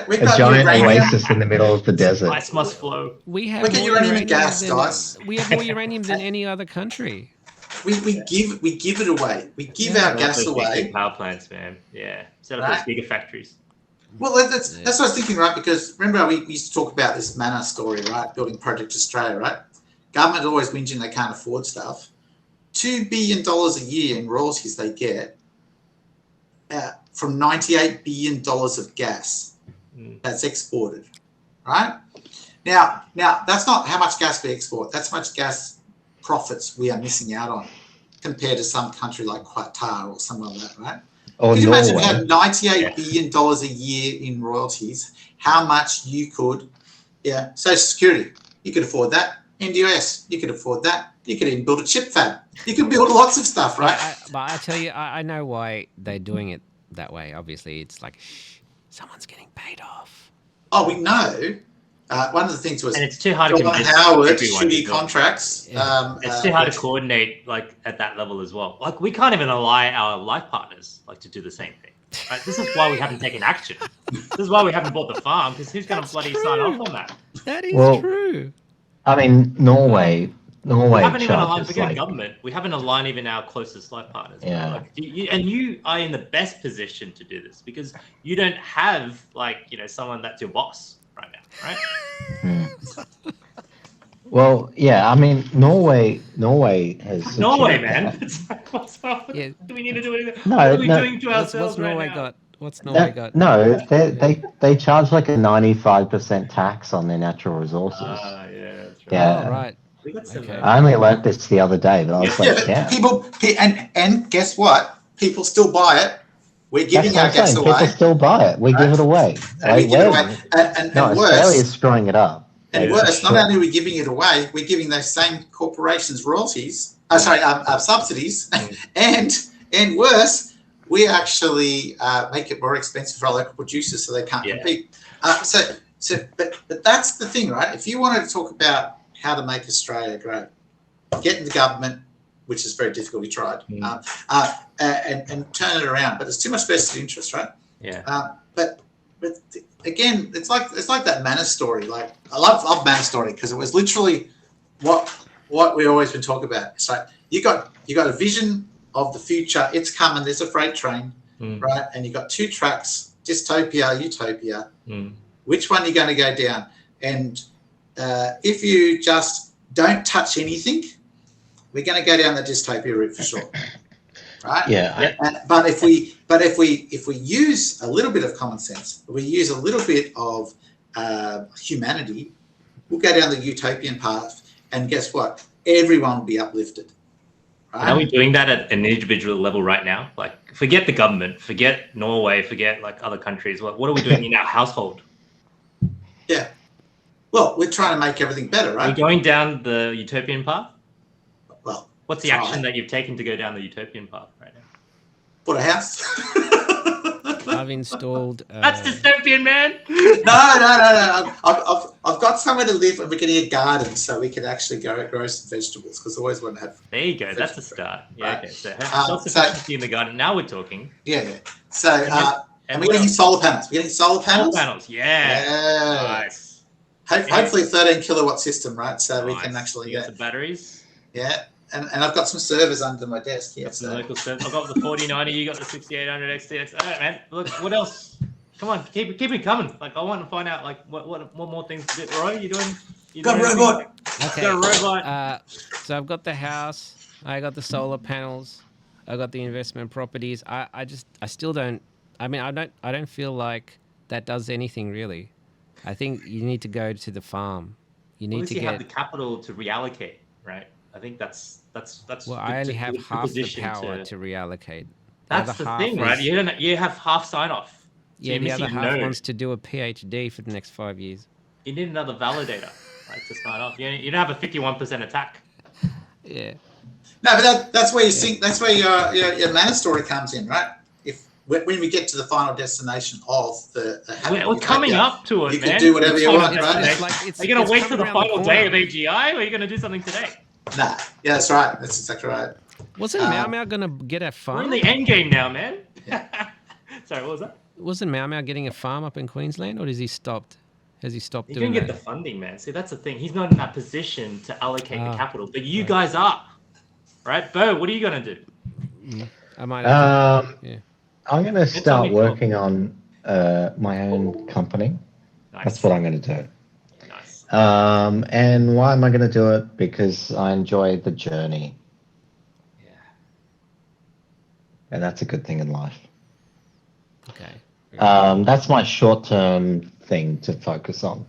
We got a giant oasis in the middle of the desert. Ice must flow. We have more uranium and gas, guys. We have more uranium than any other country. We give it away. We give our gas away. Power plants, man. Yeah, set up those gigafactories. Well, that's what I was thinking, right? Because remember we used to talk about this Manna story, right? Building Project Australia, right? Government always whinging they can't afford stuff. $2 billion a year in royalties they get from $98 billion of gas that's exported, right? Now that's not how much gas we export. That's how much gas profits we are missing out on compared to some country like Qatar or somewhere like that, right? Or Could you imagine Norway. having $98 billion a year in royalties? How much you could, Social Security, you could afford that. NDIS, you could afford that. You could even build a chip fab. You could build lots of stuff, right? But I tell you, I know why they're doing it that way. Obviously, it's like, shh, someone's getting paid off. Oh, we know. One of the things was, and it's too hard to John convince Howard everyone shitty as well. contracts. It's too hard to coordinate like at that level as well. Like we can't even ally our life partners like to do the same thing. Right? This is why we haven't taken action. This is why we haven't bought the farm, because who's going to bloody sign off on that? That is true. I mean, Norway We haven't even aligned. charges Forget like, government. We haven't aligned even our closest life partners. Yeah. Like, you are in the best position to do this because you don't have someone that's your boss right now, right? well, yeah, I mean, Norway has Norway, achieved man. that. It's like, what's up? Yeah. Do we need to do anything? No, what are we no. doing to ourselves What's Norway right now? got? What's Norway got? No, they charge like a 95% tax on their natural resources. Yeah, that's right. Yeah. Oh, right. We got some, Okay. I only learnt this the other day, but I was like, but people, and guess what? People still buy it. We're giving our gas away. People still buy it. We give it away. We give it away. And worse, Australia's screwing it up. And worse, not only are we giving it away, we're giving those same corporations royalties. Subsidies, and worse, we actually make it more expensive for our local producers, so they can't compete. But that's the thing, right? If you wanted to talk about how to make Australia grow, get in the government, which is very difficult. We tried, and turn it around. But there's too much vested interest, right? Yeah. But again, it's like that Manor story. Like I love Manor story because it was literally what we always been talking about. It's like you got a vision of the future. It's coming. There's a freight train, right? And you got two tracks: dystopia, utopia. Which one are you going to go down? And if you just don't touch anything, we're going to go down the dystopia route for sure, right? Yeah. But if we use a little bit of common sense, we use a little bit of humanity, we'll go down the utopian path. And guess what? Everyone will be uplifted. Right? Are we doing that at an individual level right now? Like, forget the government, forget Norway, forget like other countries. What are we doing in our household? Yeah. Well, we're trying to make everything better, right? Are we going down the utopian path? Well, what's the action that you've taken to go down the utopian path right now? Bought a house. I've installed. That's dystopian, man. No. I've got somewhere to live, and we're getting a garden, so we can actually grow some vegetables. Because I always want to have. There you go. That's the start. Yeah. Right. Okay. So self-sufficiency in the garden. Now we're talking. Yeah. So and we're getting solar panels. We're getting solar panels. Solar panels. Yeah. Nice. Hopefully, a 13 kilowatt system, right? So we can actually get some batteries. Yeah. And I've got some servers under my desk here. So. Local servers. I've got the 4090. You got the 6800 XTX. All right, man. Look, what else? Come on, keep it coming. Like I want to find out like what more things to do. Roy, you doing? Got a robot. Okay. Got a robot. So I've got the house. I got the solar panels. I got the investment properties. I still don't. I mean, I don't feel like that does anything really. I think you need to go to the farm. You need to have the capital to reallocate, right? I think that's. Well, I only have half the power to reallocate. That's the thing, right? You have half sign off. So yeah, the other half wants to do a PhD for the next 5 years. You need another validator, right, to sign off. You don't have a 51% attack. Yeah. No, but that's where you think. That's where your mana story comes in, right? When we get to the final destination of the we're coming up to it, you man. can do whatever you want, right? Are you going to wait for the final day of AGI, or are you going to do something today? Nah, yeah, that's right. That's exactly right. Wasn't Mau Mau going to get a farm? We're in the end game now, man. Yeah. Sorry, what was that? Wasn't Mau Mau getting a farm up in Queensland, or has he stopped? Has he stopped doing that? He didn't get the funding, man. See, that's the thing. He's not in that position to allocate the capital, but you guys are, right? Bo, what are you going to do? I might. I'm going to start working on my own company. Nice. That's what I'm going to do. Nice. And why am I going to do it? Because I enjoy the journey. Yeah. And that's a good thing in life. Okay. That's my short-term thing to focus on.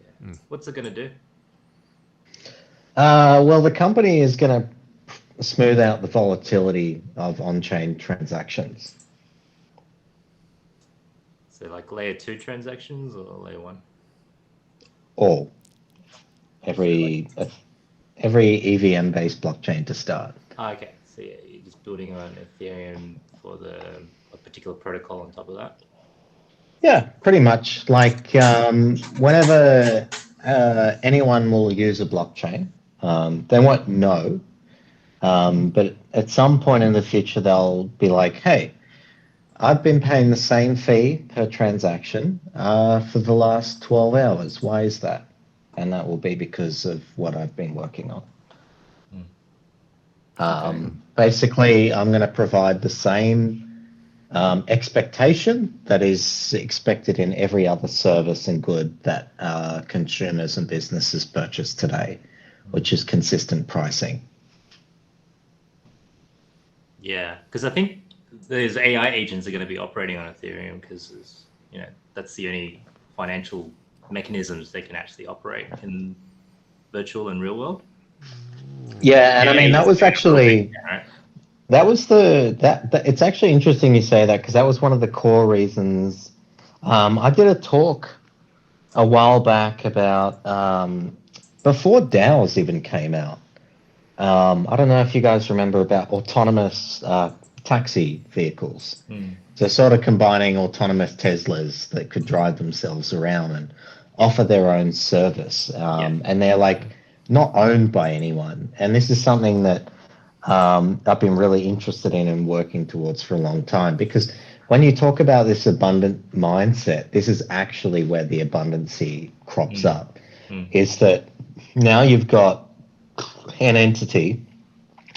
Yeah. What's it going to do? Well, the company is going to smooth out the volatility of on-chain transactions. So like layer 2 transactions or layer 1? All. Every EVM-based blockchain to start. Okay, so yeah, you're just building on Ethereum for a particular protocol on top of that. Yeah, pretty much. Like whenever anyone will use a blockchain, they won't know, but at some point in the future, they'll be like, hey, I've been paying the same fee per transaction for the last 12 hours. Why is that? And that will be because of what I've been working on. Basically, I'm going to provide the same expectation that is expected in every other service and good that consumers and businesses purchase today, which is consistent pricing. Yeah, because I think those AI agents are going to be operating on Ethereum because that's the only financial mechanisms they can actually operate in virtual and real world. Yeah, and I mean that was actually that was that it's actually interesting you say that because that was one of the core reasons. I did a talk a while back about before DAOs even came out. I don't know if you guys remember about autonomous taxi vehicles. So sort of combining autonomous Teslas that could drive themselves around and offer their own service. And they're like not owned by anyone. And this is something that I've been really interested in and working towards for a long time, because when you talk about this abundant mindset, this is actually where the abundancy crops up, is that now you've got an entity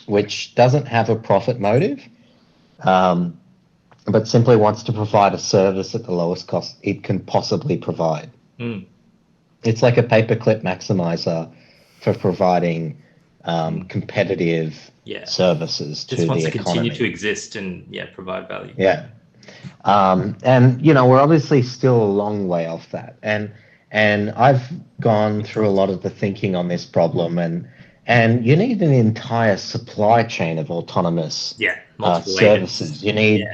which doesn't have a profit motive, but simply wants to provide a service at the lowest cost it can possibly provide. It's like a paperclip maximizer for providing competitive services to the economy. Just wants to continue to exist and provide value. Yeah. And we're obviously still a long way off that. And I've gone through a lot of the thinking on this problem, and you need an entire supply chain of autonomous services. You need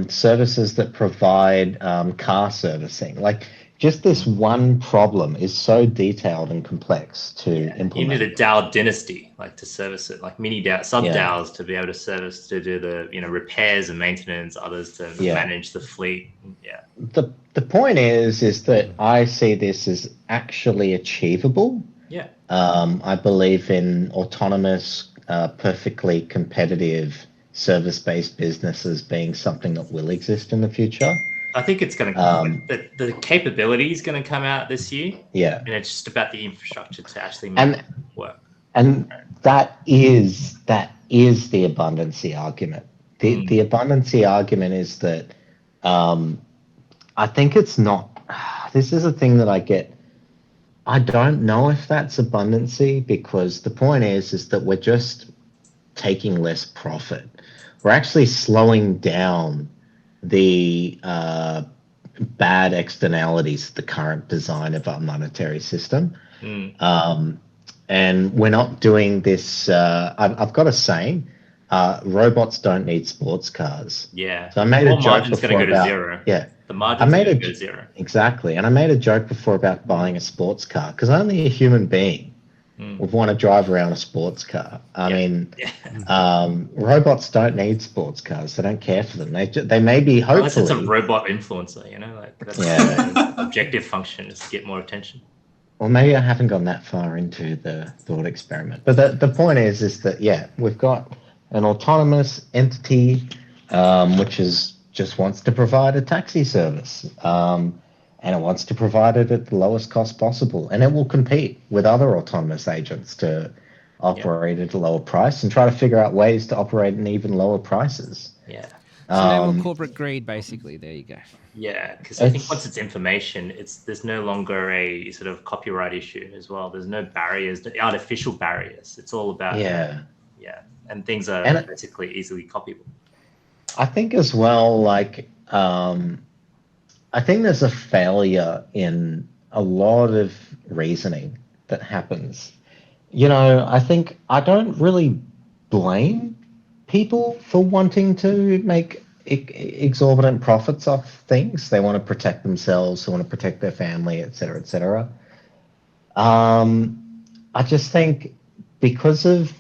services that provide car servicing. Like, just this one problem is so detailed and complex to implement. You need a DAO dynasty, like to service it, like mini DAO, sub DAOs to be able to service, to do the repairs and maintenance, others to manage the fleet. Yeah. The point is that I see this as actually achievable. Yeah. I believe in autonomous, perfectly competitive service-based businesses being something that will exist in the future. I think it's going to the capability is going to come out this year. Yeah, and it's just about the infrastructure to actually make it work. And that is the abundancy argument. The abundancy argument is that I think it's not. This is a thing that I get. I don't know if that's abundancy, because the point is that we're just taking less profit. We're actually slowing down the bad externalities of the current design of our monetary system. And we're not doing this. I've got a saying, robots don't need sports cars. Yeah. So I made a joke before going to go to zero. Yeah. The margin's going to go to zero. Exactly. And I made a joke before about buying a sports car, because only a human being would want to drive around a sports car. I mean, robots don't need sports cars. They don't care for them. They may be, hopefully. Unless it's a robot influencer, like that's the objective function is to get more attention. Well, maybe I haven't gone that far into the thought experiment. But the point is that, we've got an autonomous entity which just wants to provide a taxi service. And it wants to provide it at the lowest cost possible. And it will compete with other autonomous agents to operate at a lower price and try to figure out ways to operate in even lower prices. Yeah. So no more corporate greed, basically. There you go. Yeah, because I think once it's information, there's no longer a sort of copyright issue as well. There's no barriers, artificial barriers. It's all about and things are basically easily copyable. I think as well, I think there's a failure in a lot of reasoning that happens. I think I don't really blame people for wanting to make exorbitant profits off things. They want to protect themselves, they want to protect their family, etc., etc. I just think because of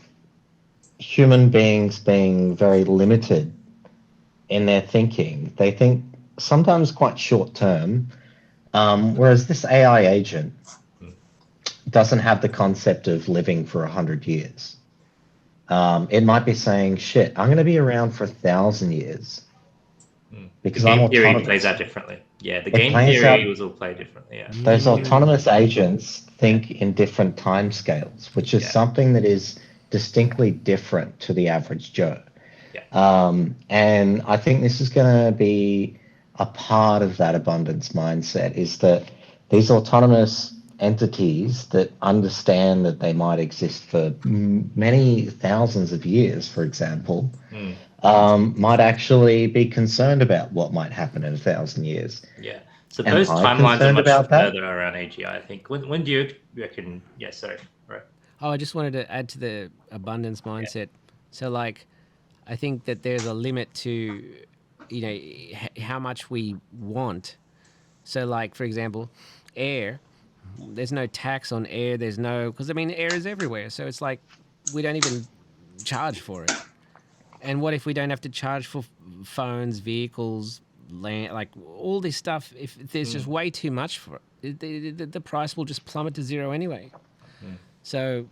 human beings being very limited in their thinking, they think sometimes quite short term, whereas this AI agent doesn't have the concept of living for 100 years. It might be saying, shit, I'm going to be around for 1,000 years. Because the game I'm theory autonomous. plays out differently. Yeah, the It game plays theory out- was all played differently. Yeah. Those autonomous agents think in different time scales, which is Yeah. something that is distinctly different to the average Joe. Yeah. And I think this is going to be a part of that abundance mindset, is that these autonomous entities that understand that they might exist for many thousands of years, for example, might actually be concerned about what might happen in 1,000 years. Yeah. So Am those I timelines are concerned much about that? further around AGI, I think. When do you reckon? Yeah, sorry. Right. Oh, I just wanted to add to the abundance mindset. So, like, I think that there's a limit to, you know, how much we want. So, like, for example, air. There's no tax on air. There's no, because I mean, air is everywhere. So it's like we don't even charge for it. And what if we don't have to charge for phones, vehicles, land, like all this stuff? If there's just way too much for it, the price will just plummet to zero anyway. So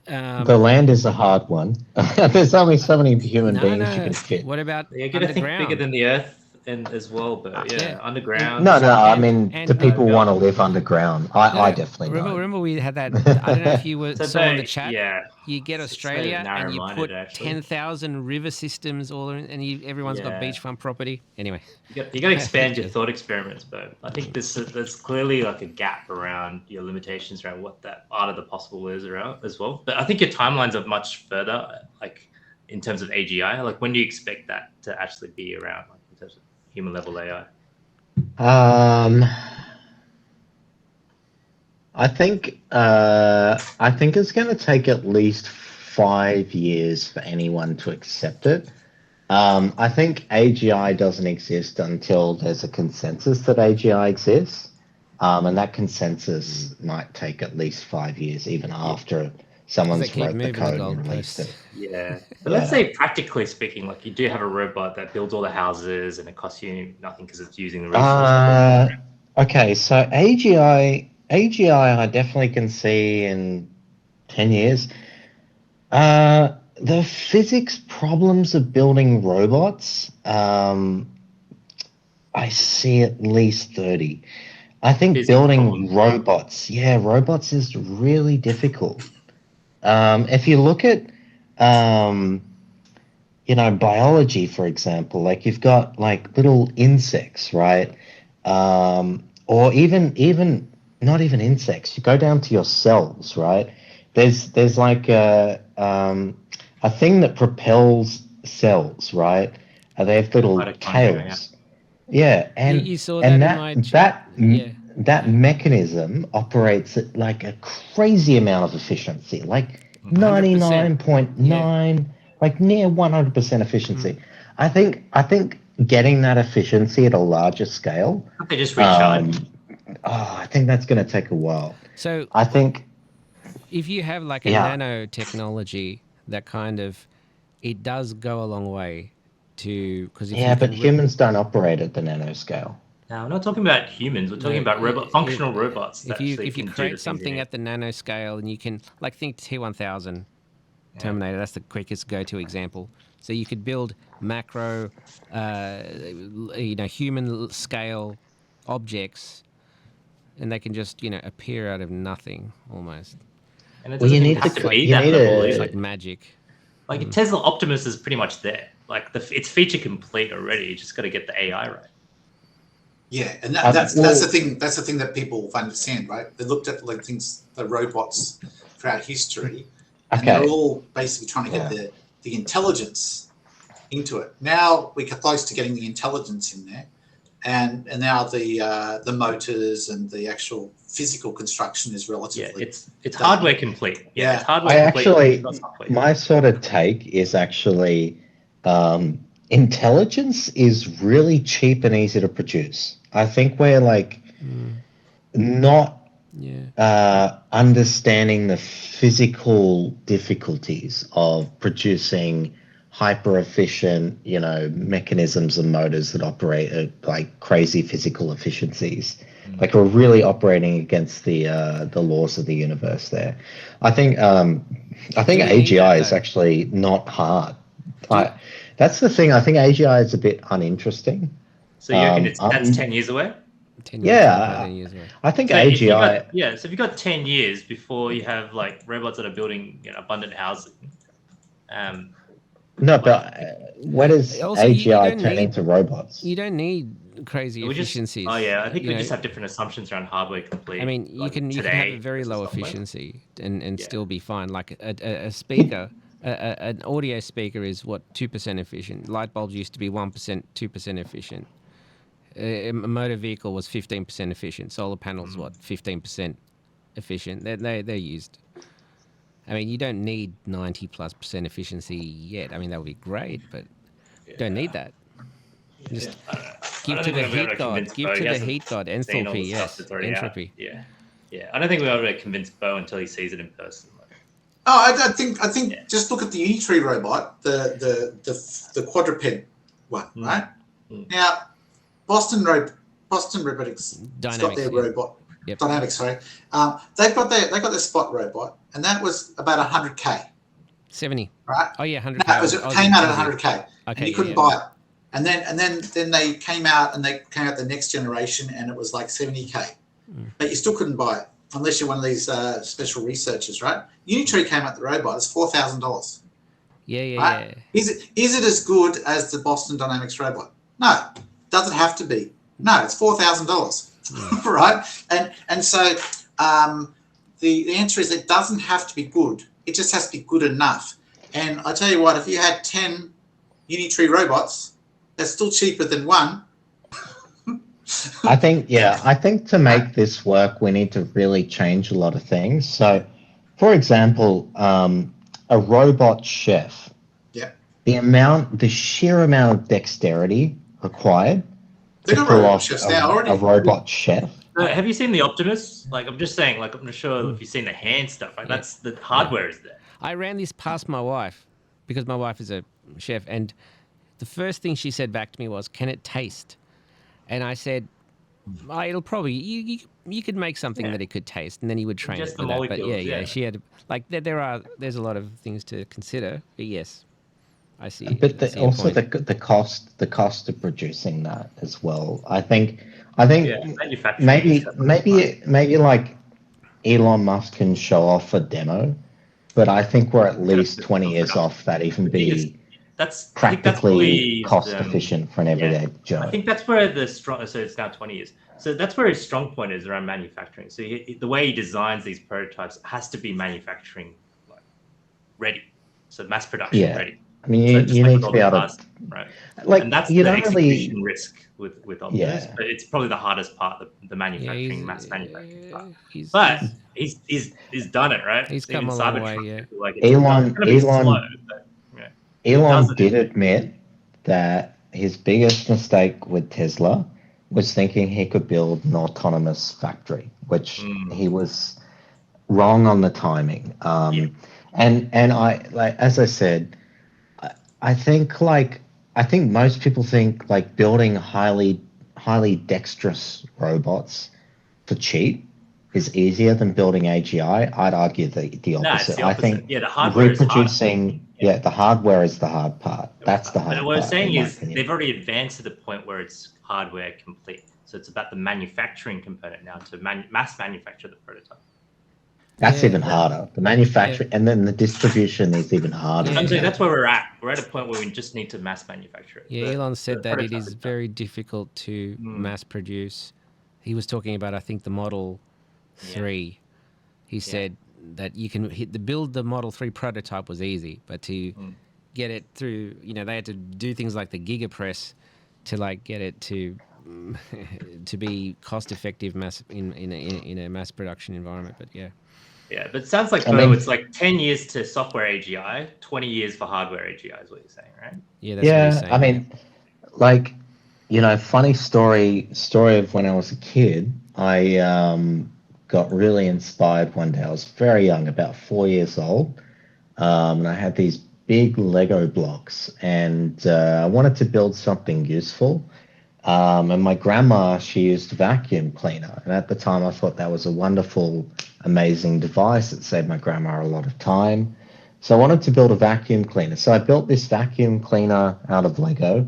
The land is a hard one. There's only so many human beings you no. can fit. What about You got to think bigger underground? than the Earth and as well, but Yeah. underground. No, I And- mean, and- do people No, want to live underground? I definitely don't. Remember we had that. I don't know if you were So saw in the they- chat. yeah. You get It's so Australia and you narrow-minded, put actually. 10,000 river systems all in, and everyone's got Yeah. beachfront property. Anyway, You got to expand your Just- thought experiments, but I think there's clearly like a gap around your limitations around what that art of the possible is around as well. But I think your timelines are much further, like in terms of AGI. Like when do you expect that to actually be around, like in terms of human level AI? I think it's going to take at least 5 years for anyone to accept it. I think AGI doesn't exist until there's a consensus that AGI exists, and that consensus might take at least 5 years, even after someone's keep wrote the moving the code and released goalposts. it. Yeah. But let's say practically speaking, like you do have a robot that builds all the houses and it costs you nothing because it's using the resources. Okay, so AGI, I definitely can see in 10 years. The physics problems of building robots, I see at least 30. I think Physics building problems. robots is really difficult. If you look at, biology, for example, like you've got like little insects, right? Or even not even insects. You go down to your cells, right? There's like a thing that propels cells, right? They have little Mitochondria, tails. Yeah, and you saw and that in my chat. that mechanism operates at like a crazy amount of efficiency, like 100%. 99.9, like near 100% efficiency. I think getting that efficiency at a larger scale, They just recharge. I think that's going to take a while. So I think if you have like a nanotechnology that kind of, it does go a long way to, because if but humans don't operate at the nanoscale. No, we're not talking about humans. We're talking about functional robots. That if you can create do the something at the nanoscale and you can, like, think T1000 Terminator, that's the quickest go-to example. So you could build macro, human scale objects, and they can just appear out of nothing almost. And it Well, you doesn't need even have to to be you that need level. to- It's Either. like magic. Like Tesla Optimus is pretty much there. Like it's feature complete already. You just got to get the AI right. Yeah, and that's the thing. That's the thing that people understand, right? They looked at like the robots throughout history, and they're all basically trying to get the intelligence into it. Now we're close to getting the intelligence in there, and now the motors and the actual physical construction is relatively. It's hardware complete. Yeah. It's hardware complete. Actually, not software. my sort of take is actually intelligence is really cheap and easy to produce. I think we're like not understanding the physical difficulties of producing hyper efficient, mechanisms and motors that operate at like crazy physical efficiencies. Like we're really operating against the laws of the universe there. I think AGI is actually not hard. That's the thing. I think AGI is a bit uninteresting. So you reckon that's 10 years away? 10 years Yeah, 10 years away. I think So AGI. so if you got 10 years before you have like robots that are building abundant housing. No, but where does Also, you AGI don't turn need- into robots? You don't need crazy efficiencies. I think you we know. just have different assumptions around hardware complete. I mean, you can have a very versus low software. efficiency and still be fine. Like a speaker, an audio speaker is what 2% efficient. Light bulbs used to be 1%, 2% efficient. A motor vehicle was 15% efficient. Solar panels, 15% efficient. They're used. I mean, you don't need 90+% efficiency yet. I mean, that would be great, but you don't need that. Just give to the heat god. Give to the heat god. Enthalpy, yes. Entropy. Yeah. I don't think we're able to convince Bo until he sees it in person. I think just look at the Unitree robot, the quadruped one, right? Now, Boston Robotics got their robot. Yep. Dynamics, sorry. They got their Spot robot, and that was about 100K. 70. Right? Oh yeah, 100K. No, it came out at 100K. Okay, and you couldn't buy it. And then they came out the next generation, and it was like 70K. But you still couldn't buy it unless you're one of these special researchers, right? Unitree came out the robot. It's $4,000. Yeah. Right? Is it as good as the Boston Dynamics robot? No. Does it have to be? No. It's $4,000. Right? And so the answer is it doesn't have to be good. It just has to be good enough. And I tell you what, if you had 10 Unitree robots, that's still cheaper than one. I think to make this work, we need to really change a lot of things. So, for example, a robot chef. Yeah. The sheer amount of dexterity required to pull off a robot chef. Have you seen the Optimus? Like, I'm just saying, like, I'm not sure if you've seen the hand stuff. Like, that's the hardware is there. I ran this past my wife because my wife is a chef, and the first thing she said back to me was, "Can it taste?" And I said, "It'll probably you could make something that it could taste, and then you would train Just it the with that." But molecules, yeah, she had like there's a lot of things to consider. But yes, I see. But also the cost of producing that as well. I think maybe like Elon Musk can show off a demo, but I think we're at least 20 years off that even be practically cost efficient for an everyday Joe. I think that's where so it's now 20 years. So that's where his strong point is around manufacturing. So the way he designs these prototypes has to be manufacturing ready, so mass production ready. I mean, you need to be able to, right? Like, and that's you the don't execution risk with Optimus, but it's probably the hardest part, the manufacturing, mass manufacturing part. But he's done it, right? He's come a long way, Like Elon did admit that his biggest mistake with Tesla was thinking he could build an autonomous factory, which he was wrong on the timing. And I, like, as I said, I think most people think like building highly dexterous robots for cheap is easier than building AGI. I'd argue the opposite. No, it's the opposite. I think the hardware reproducing the hardware is the hard part. That's the hard part. But what I'm saying is they've already advanced to the point where it's hardware complete. So it's about the manufacturing component now to mass manufacture the prototype. That's even harder. The manufacturing and then the distribution is even harder. I'm saying that's where we're at. We're at a point where we just need to mass manufacture it. Yeah, Elon said that it is very difficult to mass produce. He was talking about, I think, the Model 3. He said that you can build the Model 3 prototype was easy, but to get it through, they had to do things like the Gigapress to like get it to to be cost effective in a mass production environment. But yeah. Yeah, but it sounds like, I Bo, mean- it's like 10 years to software AGI, 20 years for hardware AGI is what you're saying, right? Yeah, that's what he's saying. I mean, like, funny story of when I was a kid. I got really inspired one day. I was very young, about 4 years old, and I had these big Lego blocks, and I wanted to build something useful. And my grandma, she used a vacuum cleaner, and at the time I thought that was a wonderful, amazing device. It saved my grandma a lot of time. So I wanted to build a vacuum cleaner. So I built this vacuum cleaner out of Lego,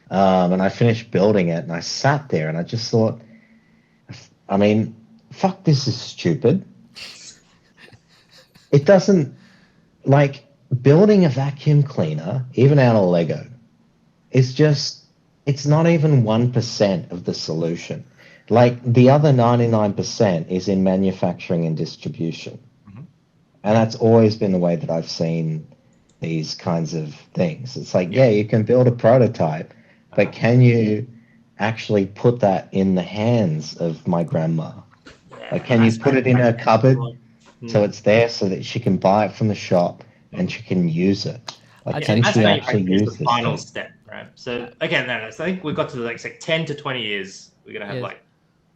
and I finished building it, and I sat there and I just thought, I mean, fuck, this is stupid. It doesn't, like, building a vacuum cleaner, even out of Lego, is just, it's not even 1% of the solution. Like, the other 99% is in manufacturing and distribution. Mhm. And that's always been the way that I've seen these kinds of things. It's like, yeah, you can build a prototype, but can you actually put that in the hands of my grandma? Like, can you put it in her cupboard so it's there so that she can buy it from the shop and she can use it? Like, can mass she actually manufacturing is use the this final thing? step, right? So again, so I think we've got to like 10 to 20 years. We're gonna have Yes. like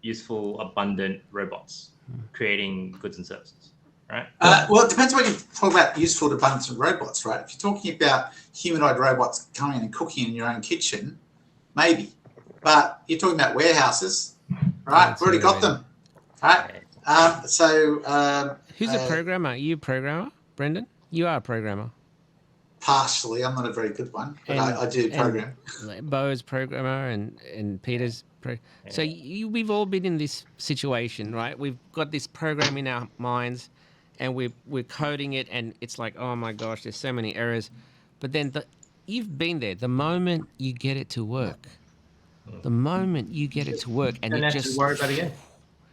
useful, abundant robots creating goods and services, right? Well, it depends what you talk about useful to abundant robots, right? If you're talking about humanoid robots coming in and cooking in your own kitchen, maybe. But you're talking about warehouses, right? We've already got them, right? Who's a programmer? Are you a programmer, Brendan? You are a programmer. Partially, I'm not a very good one, but I do program. Bo's programmer and Peter's So we've all been in this situation, right? We've got this program in our minds, and we're coding it, and it's like, oh my gosh, there's so many errors. But then you've been there. The moment you get it to work, and Don't it have to worry about it again.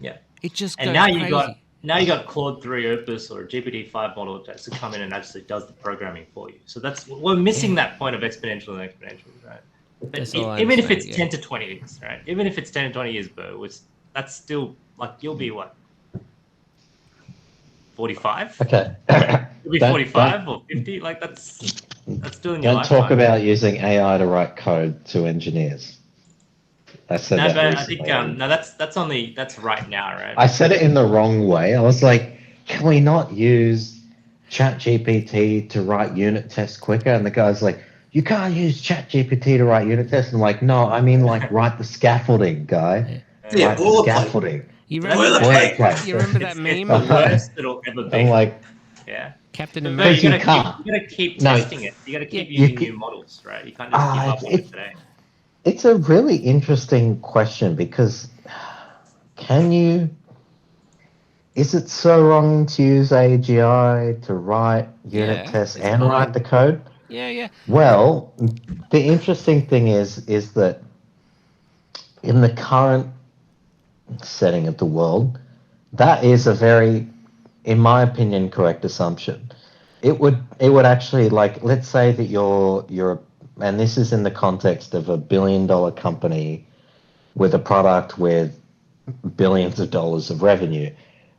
Yeah. it just And goes now crazy. you got Claude 3 Opus or GPT-5 model to come in and actually does the programming for you. So we're missing that point of exponential, right? But That's all I'm even if saying, it's 10 to 20 years, right? Even if it's 10 to 20 years, Bo, that's still like you'll be what? 45? Okay. You'll be 45 or 50. Like that's still in your Don't lifetime. talk about using AI to write code to engineers. I said No, that but I recently. think that's right now, right? I said it in the wrong way. I was like, can we not use ChatGPT to write unit tests quicker? And the guy's like, you can't use ChatGPT to write unit tests. I'm like, no, I mean like write the scaffolding, guy. Yeah, Write the boilerplate. scaffolding. You remember Boilerplate. that? You remember that It's meme? the worst it'll ever be. I'm like, yeah. Captain But America. you you can't. gotta keep No. testing it. You gotta keep You using can- new models, right? You can't just give up on it today. it's a really interesting question because is it so wrong to use AGI to write unit tests it's and fine. write the code? Yeah. Well, the interesting thing is that in the current setting of the world, that is a very, in my opinion, correct assumption. It would actually, like, let's say that you're and this is in the context of $1 billion company with a product with billions of dollars of revenue.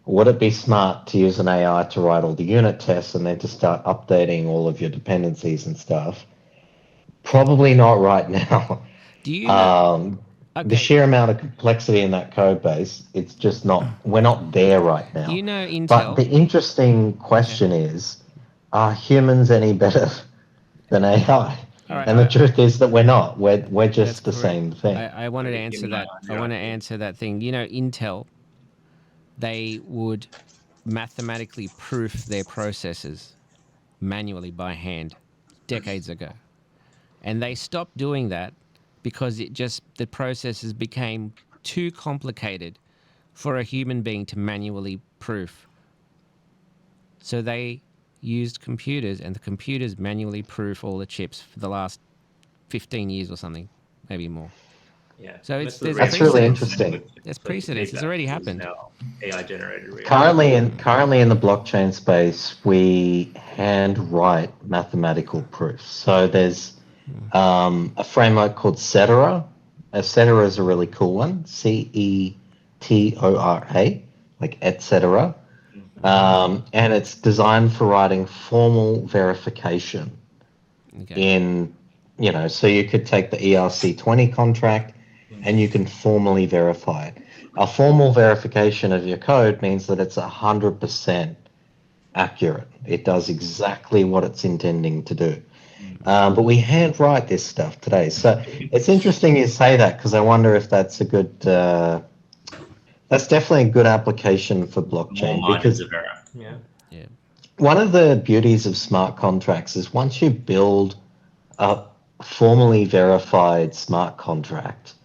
Would it be smart to use an AI to write all the unit tests and then to start updating all of your dependencies and stuff? Probably not right now. Do you know? The sheer amount of complexity in that code base, it's just not, we're not there right now. You know Intel. But the interesting question is, are humans any better than AI? All And the truth is that we're not. We're just the correct. same thing. I wanted to answer that. I want to answer that thing. You know, Intel, they would mathematically proof their processes manually by hand decades ago. And they stopped doing that because the processes became too complicated for a human being to manually proof. So they used computers, and the computers manually proof all the chips for the last 15 years or something, maybe more. Yeah. So Most of the That's research really is interesting. There's precedence. It's already happened. Now AI generated reality. Currently in the blockchain space, we hand write mathematical proofs. So there's a framework called Cetera, etc. is a really cool one. CETORA, like etc. And it's designed for writing formal verification in, so you could take the ERC20 contract and you can formally verify it. A formal verification of your code means that it's 100% accurate. It does exactly what it's intending to do. But we handwrite this stuff today. So it's interesting you say that, because I wonder if that's a good, that's definitely a good application for blockchain. More margins Because of error. Yeah. one of the beauties of smart contracts is once you build a formally verified smart contract,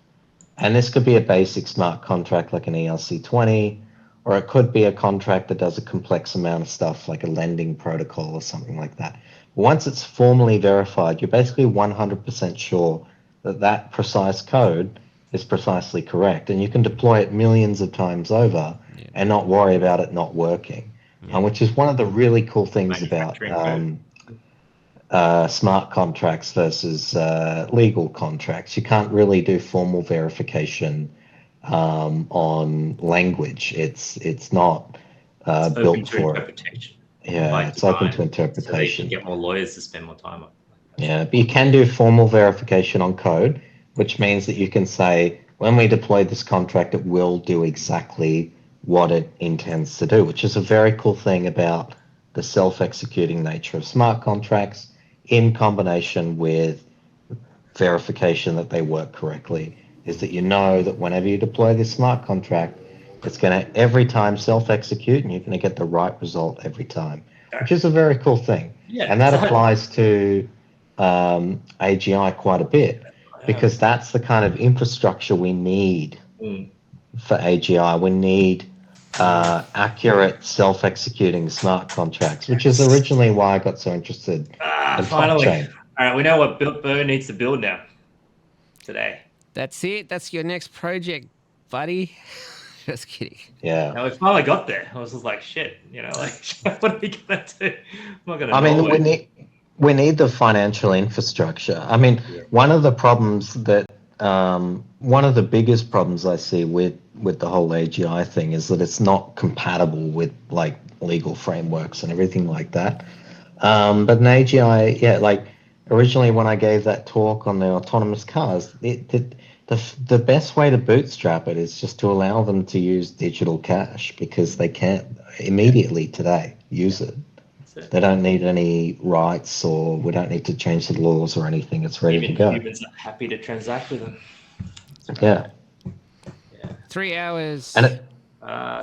and this could be a basic smart contract like an ERC20, or it could be a contract that does a complex amount of stuff like a lending protocol or something like that. Once it's formally verified, you're basically 100% sure that that precise code is precisely correct, and you can deploy it millions of times over and not worry about it not working, which is one of the really cool things about smart contracts versus legal contracts. You can't really do formal verification on language. It's not built for it. Yeah, it's open to interpretation. So they can get more lawyers to spend more time on it. Yeah, but you can do formal verification on code, which means that you can say, when we deploy this contract, it will do exactly what it intends to do, which is a very cool thing about the self-executing nature of smart contracts in combination with verification that they work correctly, is that you know that whenever you deploy this smart contract, it's going to every time self-execute, and you're going to get the right result every time, which is a very cool thing. And that applies to AGI quite a bit, because that's the kind of infrastructure we need for AGI. We need accurate self-executing smart contracts, which is originally why I got so interested in finally. blockchain. All right, we know what Bo needs to build now today. That's it. That's your next project, buddy. Just kidding. Yeah. Now we finally got there. I was just like, shit, what are we gonna do? I'm not gonna. I mean, we need the financial infrastructure. I mean, one of the problems that one of the biggest problems I see with the whole AGI thing is that it's not compatible with like legal frameworks and everything like that. But in AGI, like originally when I gave that talk on the autonomous cars, the best way to bootstrap it is just to allow them to use digital cash, because they can't immediately today use it. They don't need any rights, or we don't need to change the laws or anything. It's ready to go. Humans are happy to transact with them. Yeah. 3 hours. And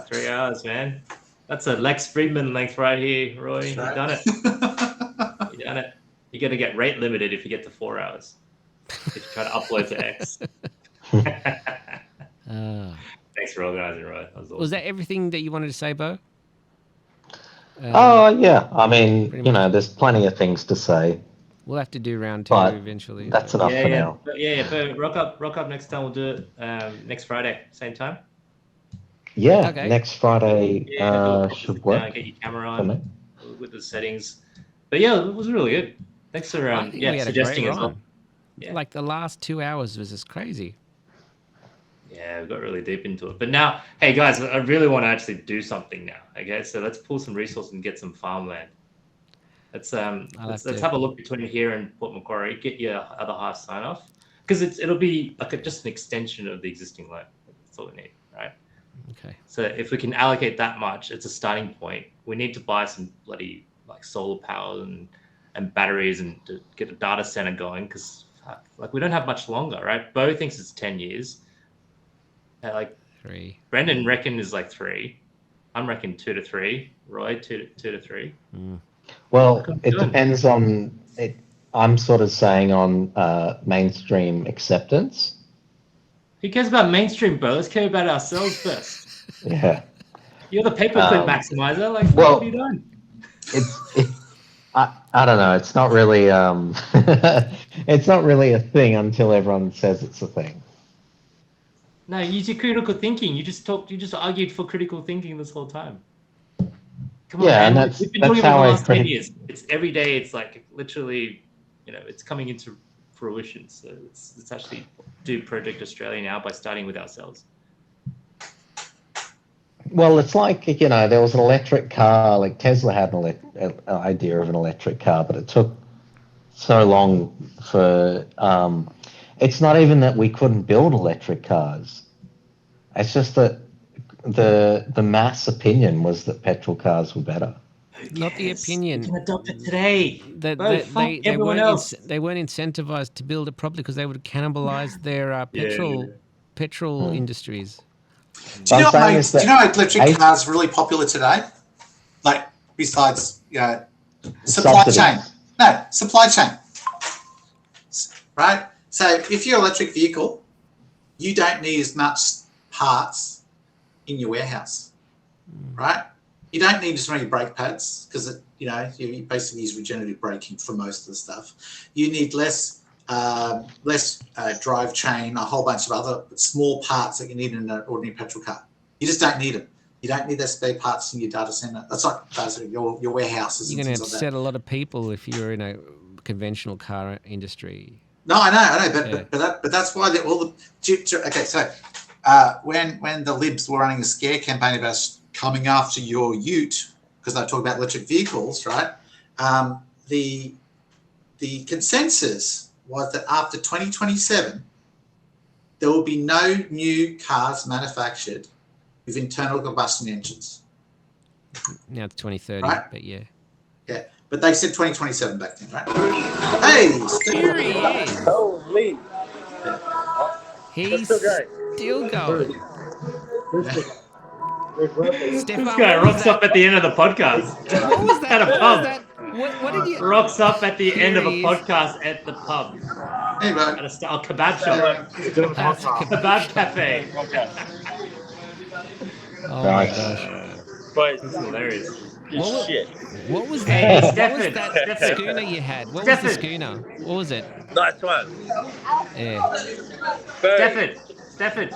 3 hours, man. That's a Lex Friedman length right here, Roy. You've done it. You've done it. You're going to get rate limited if you get to 4 hours. If you try to upload to X. Thanks for organizing, Roy. That was awesome. Was that everything that you wanted to say, Bo? Yeah. I mean, there's plenty of things to say. We'll have to do round 2 eventually. That's enough for now. But rock up next time. We'll do it next Friday, same time. Yeah, next Friday should work. Get your camera on with the settings. But yeah, it was really good. Thanks for suggesting as well. Yeah. Like the last 2 hours was just crazy. Yeah, we got really deep into it. But now, hey guys, I really want to actually do something now. Okay, so let's pull some resources and get some farmland. Let's have a look between here and Port Macquarie. Get your other half sign off, because it'll be like just an extension of the existing loan. That's all we need, right? Okay. So if we can allocate that much, it's a starting point. We need to buy some bloody like solar power and batteries and to get a data center going, because like we don't have much longer, right? Bo thinks it's 10 years. Like 3. Brendan reckon is like 3. I'm reckon 2 to 3. Roy 2 to 3. Well, it depends on it. I'm sort of saying on mainstream acceptance. Who cares about mainstream, Bo? Let's care about ourselves first. Yeah. You're the paperclip maximizer. Like, what have you done? I don't know. It's not really it's not really a thing until everyone says it's a thing. No, use your critical thinking. You just argued for critical thinking this whole time. Come on, yeah, man. and that's how I last 10 years. It's every day. It's like literally, it's coming into fruition. So let's actually do Project Australia now by starting with ourselves. Well, it's like, there was an electric car, like Tesla had an idea of an electric car, but it took so long for, it's not even that we couldn't build electric cars. It's just that the mass opinion was that petrol cars were better. Not the opinion. We can adopt it today. They everyone else. They weren't incentivized to build it properly because they would cannibalize their petrol industries. Do you know what electric cars are really popular today? Like, besides, supply chain. No, supply chain. Right? So if you're an electric vehicle, you don't need as much parts in your warehouse, right? You don't need as many brake pads because, you basically use regenerative braking for most of the stuff. You need less drive chain, a whole bunch of other small parts that you need in an ordinary petrol car. You just don't need them. You don't need the spare parts in your data center. That's like your warehouses. You're going to upset a lot of people if you're in a conventional car industry. No, I know, but that's why okay. So when the Libs were running a scare campaign about coming after your ute because they talk about electric vehicles, right? The consensus was that after 2027, there will be no new cars manufactured with internal combustion engines. Now it's 2030, right? But yeah. Yeah, but they said 2027 back then, right? Hey, here he is. Holy. He's still going. This guy rocks up at the end of the podcast. What was that? At a pub. What did you... Rocks up at the end of a podcast at the pub. Hey, bro. At a kebab shop. Kebab cafe. Oh my gosh. But This is hilarious. What was Hey, that? What was Stefan, that Stefan. schooner you had? What was the schooner? What was it? nice one. Yeah. Stefan,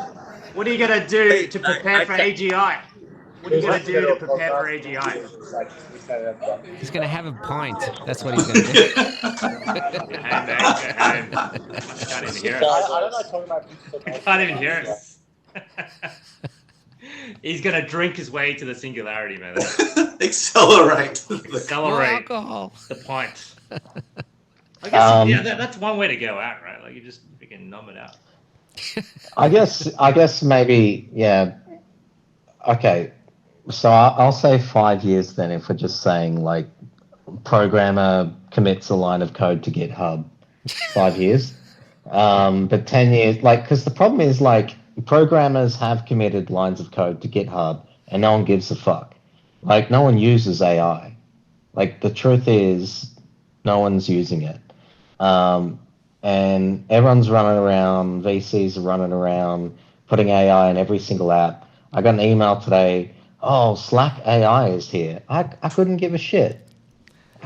what are you going to do to prepare for AGI? What are you going to do to prepare for AGI? He's going to have a pint. That's what he's going to do. I can't even hear it. I can't even hear it. He's going to drink his way to the singularity, man. Accelerate More alcohol. The pint. I guess that's one way to go out, right? Like you just freaking numb it out. I guess maybe, yeah. Okay, so I'll say 5 years then if we're just saying like programmer commits a line of code to GitHub, 5 years. But 10 years, like, because the problem is like programmers have committed lines of code to GitHub and no one gives a fuck. Like no one uses AI. Like the truth is no one's using it. And everyone's running around, VCs are running around, putting AI in every single app. I got an email today, Slack AI is here. I couldn't give a shit.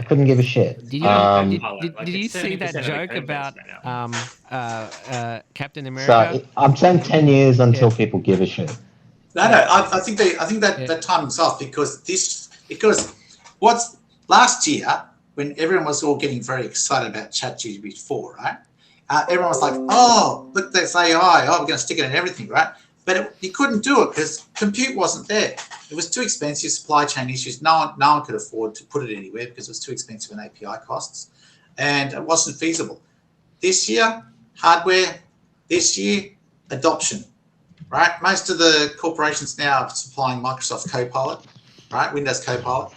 Did you see that joke about Captain America? So I'm saying 10 years until people give a shit. No, I think that timing's off because what's last year when everyone was all getting very excited about ChatGPT 4, right? Everyone was like, "Oh, look, there's AI. Oh, we're going to stick it in everything, right?" But you couldn't do it because compute wasn't there. It was too expensive, supply chain issues. No one could afford to put it anywhere because it was too expensive in API costs, and it wasn't feasible. This year, hardware. This year, adoption. Right, most of the corporations now are supplying Microsoft Copilot, right? Windows Copilot,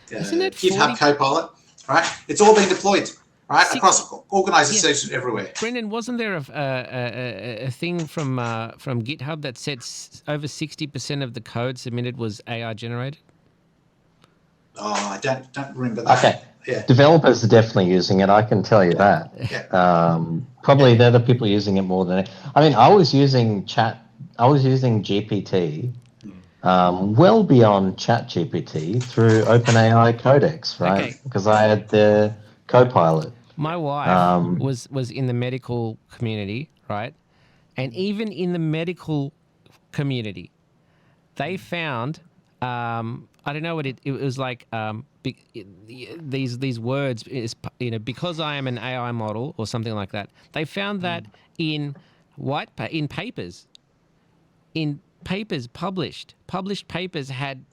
GitHub Copilot, right? It's all being deployed, right, across organizations everywhere. Brendan, wasn't there a thing from GitHub that said over 60% of the code submitted was AI generated? Oh, I don't remember that. Okay. Yeah. Developers are definitely using it. I can tell you that. Yeah. Probably they're the people using it more than. I mean, I was using GPT, well beyond ChatGPT through OpenAI Codex, right? Okay. Because I had the Copilot. My wife was in the medical community, right? And even in the medical community, they found I don't know what it was like. These words is, because I am an AI model or something like that. They found that in papers, published papers had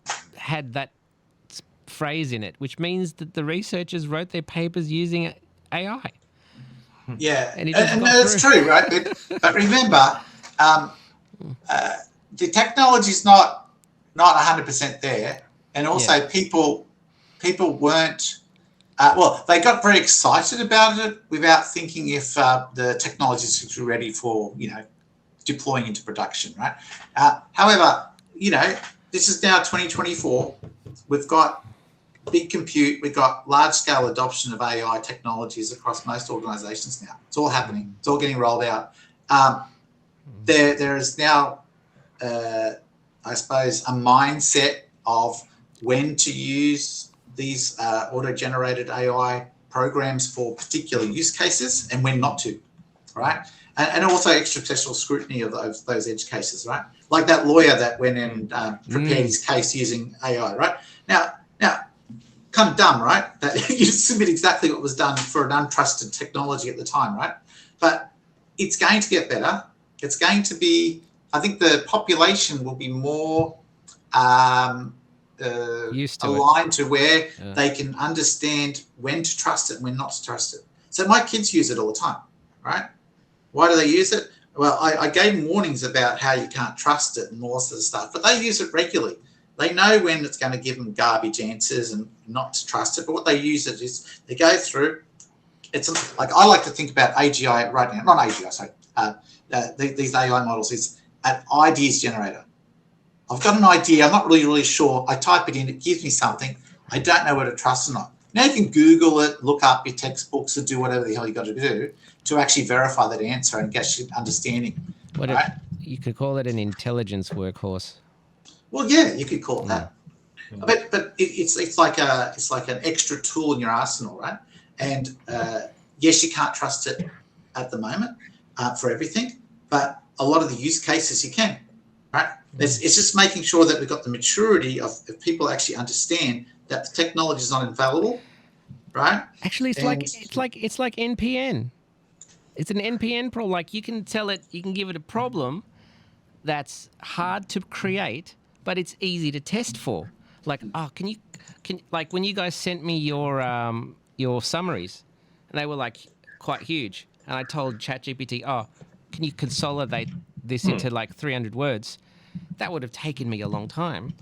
that phrase in it, which means that the researchers wrote their papers using AI. Yeah, And and that's true, right? But remember, the technology is not 100% there, and also people weren't. They got very excited about it without thinking if the technology is ready for deploying into production, right? However, this is now 2024. We've got big compute. We've got large-scale adoption of AI technologies across most organizations now. It's all happening. It's all getting rolled out. There is now, I suppose, a mindset of when to use these auto-generated AI programs for particular use cases and when not to, right? And also extra-textual scrutiny of those edge cases, right? Like that lawyer that went and prepared his case using AI, right? Now, kind of dumb, right? That you submit exactly what was done for an untrusted technology at the time, right? But it's going to get better. It's going to be, I think the population will be more used to aligned to where they can understand when to trust it and when not to trust it. So my kids use it all the time, right? Why do they use it? Well, I gave them warnings about how you can't trust it and all sorts of stuff, but they use it regularly. They know when it's going to give them garbage answers and not to trust it. But what they use it is they go through. It's like I like to think about AGI right now, not AGI, sorry. These AI models is an ideas generator. I've got an idea. I'm not really sure. I type it in. It gives me something. I don't know whether to trust or not. Now you can Google it, look up your textbooks, or do whatever the hell you got to do to actually verify that answer and get your understanding. Right? You could call it an intelligence workhorse. Well, yeah, you could call it that, but it's like an extra tool in your arsenal, right? And yes, you can't trust it at the moment for everything, but a lot of the use cases you can, right? It's just making sure that we've got the maturity of people actually understand that the technology is not infallible, right? Actually, it's like NPN. It's an NPN problem. Like you can tell it, you can give it a problem that's hard to create, but it's easy to test for. Like, like when you guys sent me your summaries, and they were like quite huge, and I told ChatGPT, can you consolidate this into like 300 words? That would have taken me a long time,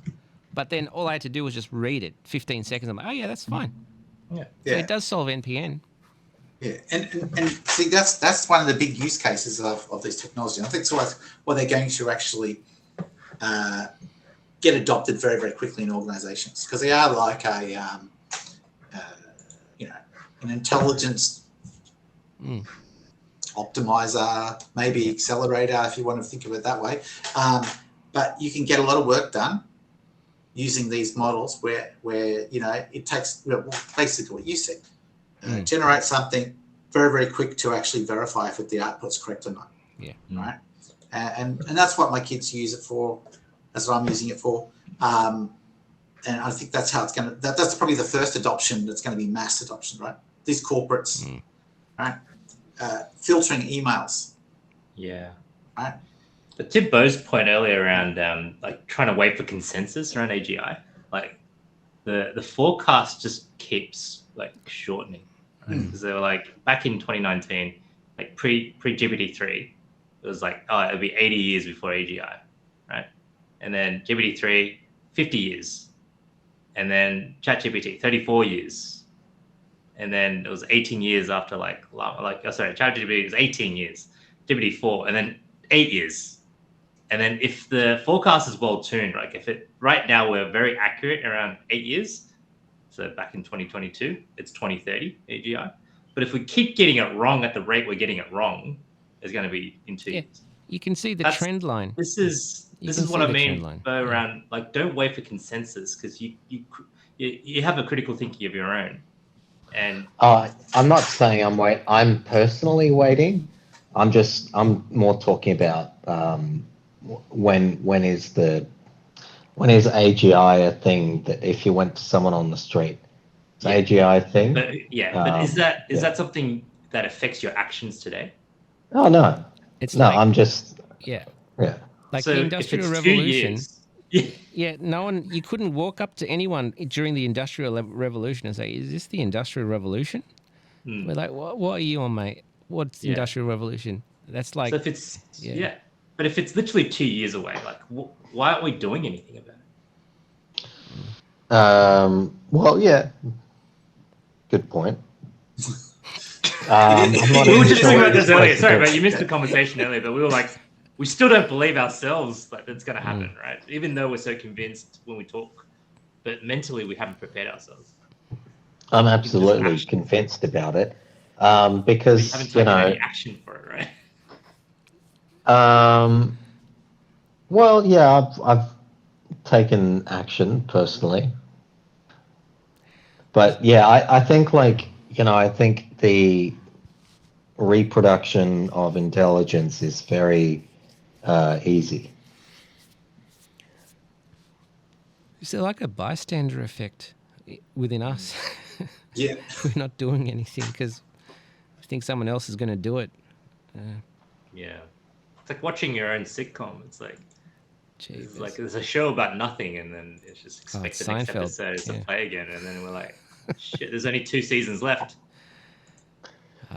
but then all I had to do was just read it, 15 seconds. I'm like, oh yeah, that's fine. Yeah. So it does solve NPN. Yeah, and see that's one of the big use cases of these technologies. I think it's why they're going to actually get adopted very, very quickly in organisations, because they are like an intelligence optimizer, maybe accelerator if you want to think of it that way. But you can get a lot of work done using these models where it takes basically what you said. Generate something very, very quick to actually verify if the output's correct or not. Yeah. Right. And that's what my kids use it for. That's what I'm using it for. And I think that's how it's going to. That's probably the first adoption. That's going to be mass adoption, right? These corporates, right? Filtering emails. Yeah. Right. But to Bo's point earlier around like trying to wait for consensus around AGI, like the forecast just keeps like shortening. Because they were like back in 2019, like pre GPT-3, it was like, it'll be 80 years before AGI, right? And then GPT-3, 50 years. And then ChatGPT, 34 years. And then it was 18 years after ChatGPT was 18 years, GPT-4, and then 8 years. And then if the forecast is well tuned, like right now we're very accurate around 8 years. So back in 2022, it's 2030 AGI. But if we keep getting it wrong at the rate we're getting it wrong, it's going to be in 2 years. You can see the trend line. This is what I mean around like don't wait for consensus, because you have a critical thinking of your own. And I'm not saying I'm personally waiting. I'm more talking about when is the When is AGI a thing that if you went to someone on the street, it's AGI a thing? But is yeah. that something that affects your actions today? Oh no, It's no, like, I'm just yeah, yeah. like So the if Industrial it's 2 Revolution. years, Yeah, no one, you couldn't walk up to anyone during the Industrial Revolution and say, "Is this the Industrial Revolution?" We're like, "What are you on, mate? What's the Yeah. Industrial Revolution?" That's like, so if it's but if it's literally 2 years away, like why aren't we doing anything about it? Well, yeah, good point. I'm not We were even just sure talking what about you're this earlier. supposed to Sorry, do. but you missed the conversation earlier. But we were like, we still don't believe ourselves that it's going to happen, right? Even though we're so convinced when we talk, but mentally we haven't prepared ourselves. I'm absolutely convinced about it because We haven't taken any action for it, right? Well, yeah, I've taken action personally, but yeah, I think like I think the reproduction of intelligence is very easy. is there like a bystander effect within us? Yeah. We're not doing anything because we think someone else is going to do it. Yeah, it's like watching your own sitcom. It's like Jeez. like there's a show about nothing, and then it's just expect the next Seinfeld, episode is to play again, and then we're like, shit, there's only 2 seasons left.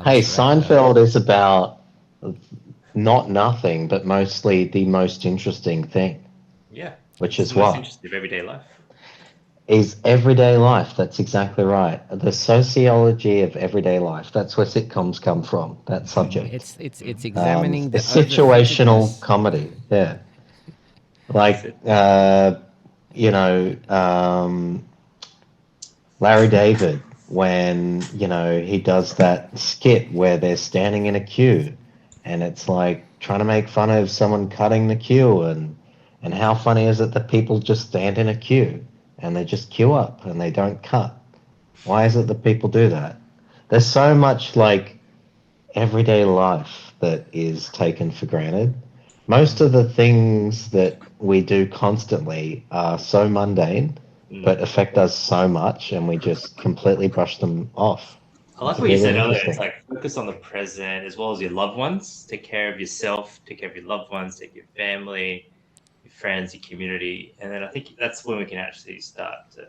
Hey, Seinfeld is about not nothing, but mostly the most interesting thing. Yeah, which it's is the most what interesting of everyday life. is everyday life. That's exactly right. The sociology of everyday life. That's where sitcoms come from. That subject. It's examining the situational overfittedness. comedy. Yeah, like Larry David when he does that skit where they're standing in a queue, and it's like trying to make fun of someone cutting the queue, and how funny is it that people just stand in a queue and they just queue up and they don't cut? Why is it that people do that? There's so much like everyday life that is taken for granted. Most of the things that we do constantly are so mundane, but affect us so much, and we just completely brush them off. I like what you said earlier. It's like focus on the present as well as your loved ones. Take care of yourself, take care of your loved ones, take care of your family, your friends, your community. And then I think that's when we can actually start to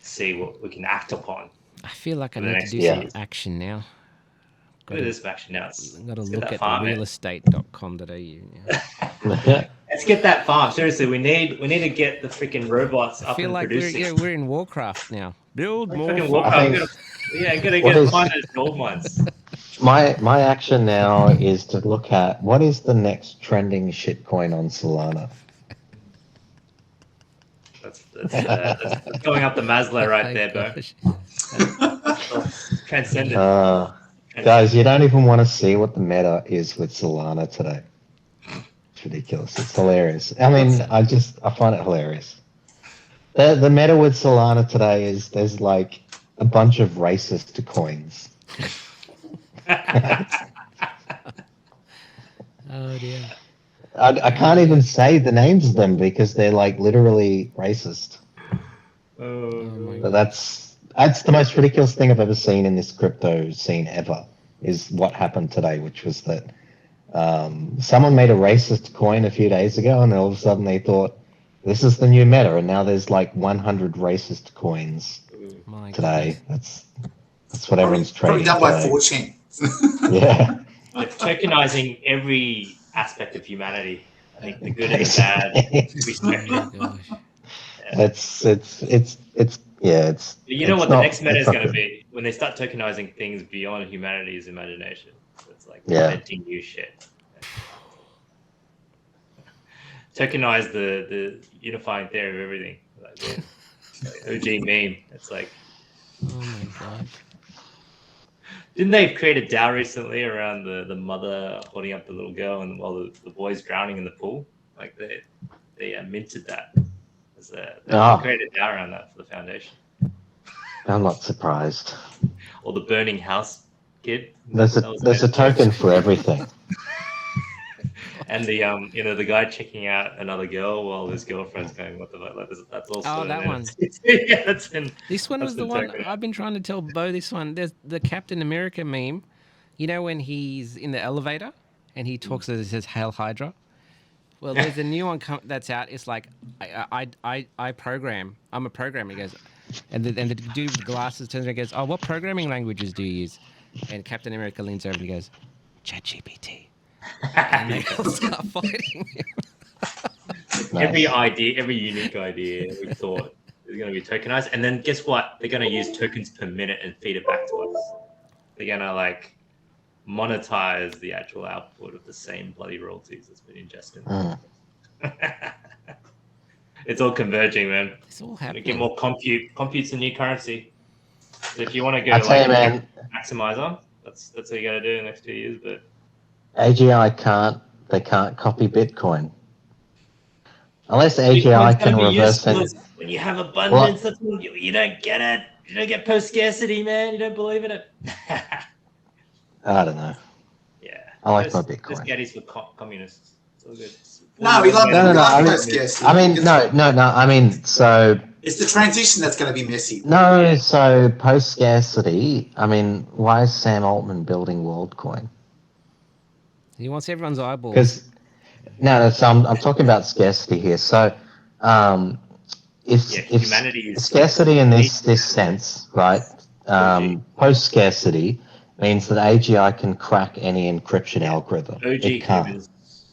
see what we can act upon. I feel like I need to do some action now. Look at this action now. I've got to look at realestate.com.au now. Let's get that farm. Seriously, we need to get the freaking robots up and producing. I feel like we're in Warcraft now. Build more farms. Gotta get find those gold mines. My action now is to look at what is the next trending shitcoin on Solana. That's going up the Maslow right there, bro. Transcendent. Guys, you don't even want to see what the meta is with Solana today. It's ridiculous. It's hilarious. I mean, I find it hilarious. The meta with Solana today is there's like a bunch of racist coins. Oh dear. I can't even say the names of them because they're like literally racist. Oh my God. But that's the most ridiculous thing I've ever seen in this crypto scene ever, is what happened today, which was that someone made a racist coin a few days ago, and all of a sudden they thought, this is the new meta, and now there's like 100 racist coins today. That's what everyone's trading. Probably done by 4chan. Yeah. They're tokenizing every aspect of humanity. I think the good and the bad. It's you know what the next meta is going to be when they start tokenizing things beyond humanity's imagination. So it's like inventing new shit. Tokenize the unifying theory of everything. Like OG meme. It's like, oh my god. Didn't they create a DAO recently around the mother holding up the little girl and while the boy's drowning in the pool? Like they minted that. They created a DAO around that for the foundation. I'm not surprised. Or the burning house kid. There's a token for everything. And the the guy checking out another girl while his girlfriend's going, what the fuck? Like, that's also that one. Yeah, that's in. This one that's was the in one Tokyo. I've been trying to tell Bo. This one, there's the Captain America meme. You know when he's in the elevator and he talks and it says "Hail Hydra." Well, there's a new one that's out. It's like I program. I'm a programmer. He goes, and the dude with the glasses turns around and goes, "Oh, what programming languages do you use?" And Captain America leans over and he goes, "ChatGPT." And they all start fighting him. Every idea, every unique idea we thought is going to be tokenized, and then guess what? They're going to use tokens per minute and feed it back to us. They're going to like monetize the actual output of the same bloody royalties that's been ingested. It's all converging, man. It's all happening. Get more compute. Compute's the new currency. So if you want to go maximizer, that's what you got to do in the next 2 years. But AGI can't copy Bitcoin. Unless AGI can reverse it. When you have abundance, that's when you don't get it. You don't get post scarcity, man. You don't believe in it. I don't know. Yeah. I like my Bitcoin. This gaddy's for communists. It's all good. No, we love post scarcity. I mean, so. It's the transition that's going to be messy. No, so post scarcity. I mean, why is Sam Altman building WorldCoin? He wants everyone's eyeballs. Because so I'm talking about scarcity here. So, if scarcity in this sense, right? Post scarcity means that AGI can crack any encryption algorithm. It can't.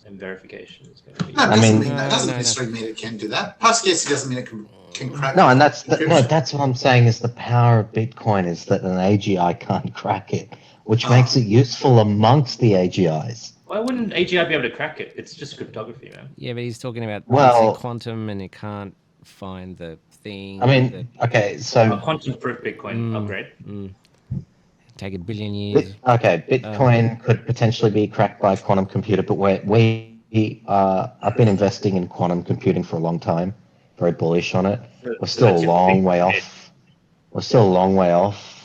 And verification is going to be. No, that doesn't necessarily mean it can do that. Post scarcity doesn't mean it can crack. No, and that's what I'm saying is the power of Bitcoin is that an AGI can't crack it, which makes it useful amongst the AGIs. Why wouldn't AGI be able to crack it? It's just cryptography, man. Yeah, but he's talking about quantum and it can't find the thing. I mean, okay, so a quantum-proof Bitcoin upgrade. Take 1 billion years. Bitcoin could potentially be cracked by a quantum computer, but I've been investing in quantum computing for a long time. Very bullish on it. We're still a long way off.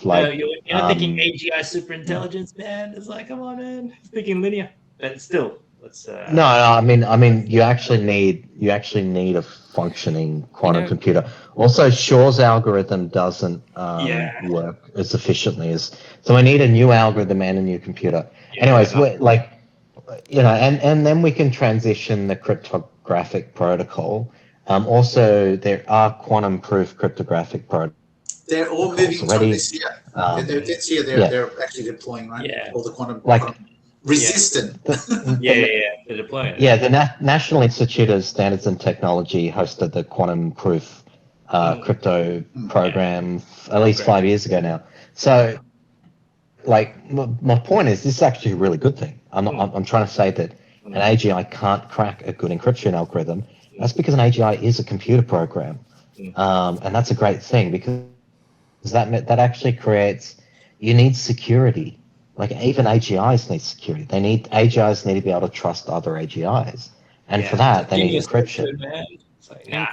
Like, you're not thinking AGI super intelligence, man. It's like, come on, man. It's thinking linear, but still, let's. No. I mean, you actually need a functioning quantum computer. Also, Shor's algorithm doesn't work as efficiently as. So I need a new algorithm and a new computer. Anyways, and then we can transition the cryptographic protocol. Also, there are quantum-proof cryptographic protocols. They're all moving from this year. This year they're actually deploying, right? Yeah. All the quantum resistant. They're deploying. Yeah, the National Institute of Standards and Technology hosted the quantum-proof crypto program at least 5 years ago now. So, like, my point is, this is actually a really good thing. I'm trying to say that an AGI can't crack a good encryption algorithm. That's because an AGI is a computer program, and that's a great thing because that actually creates. You need security. Like even AGIs need security. AGIs need to be able to trust other AGIs, and for that they need encryption. And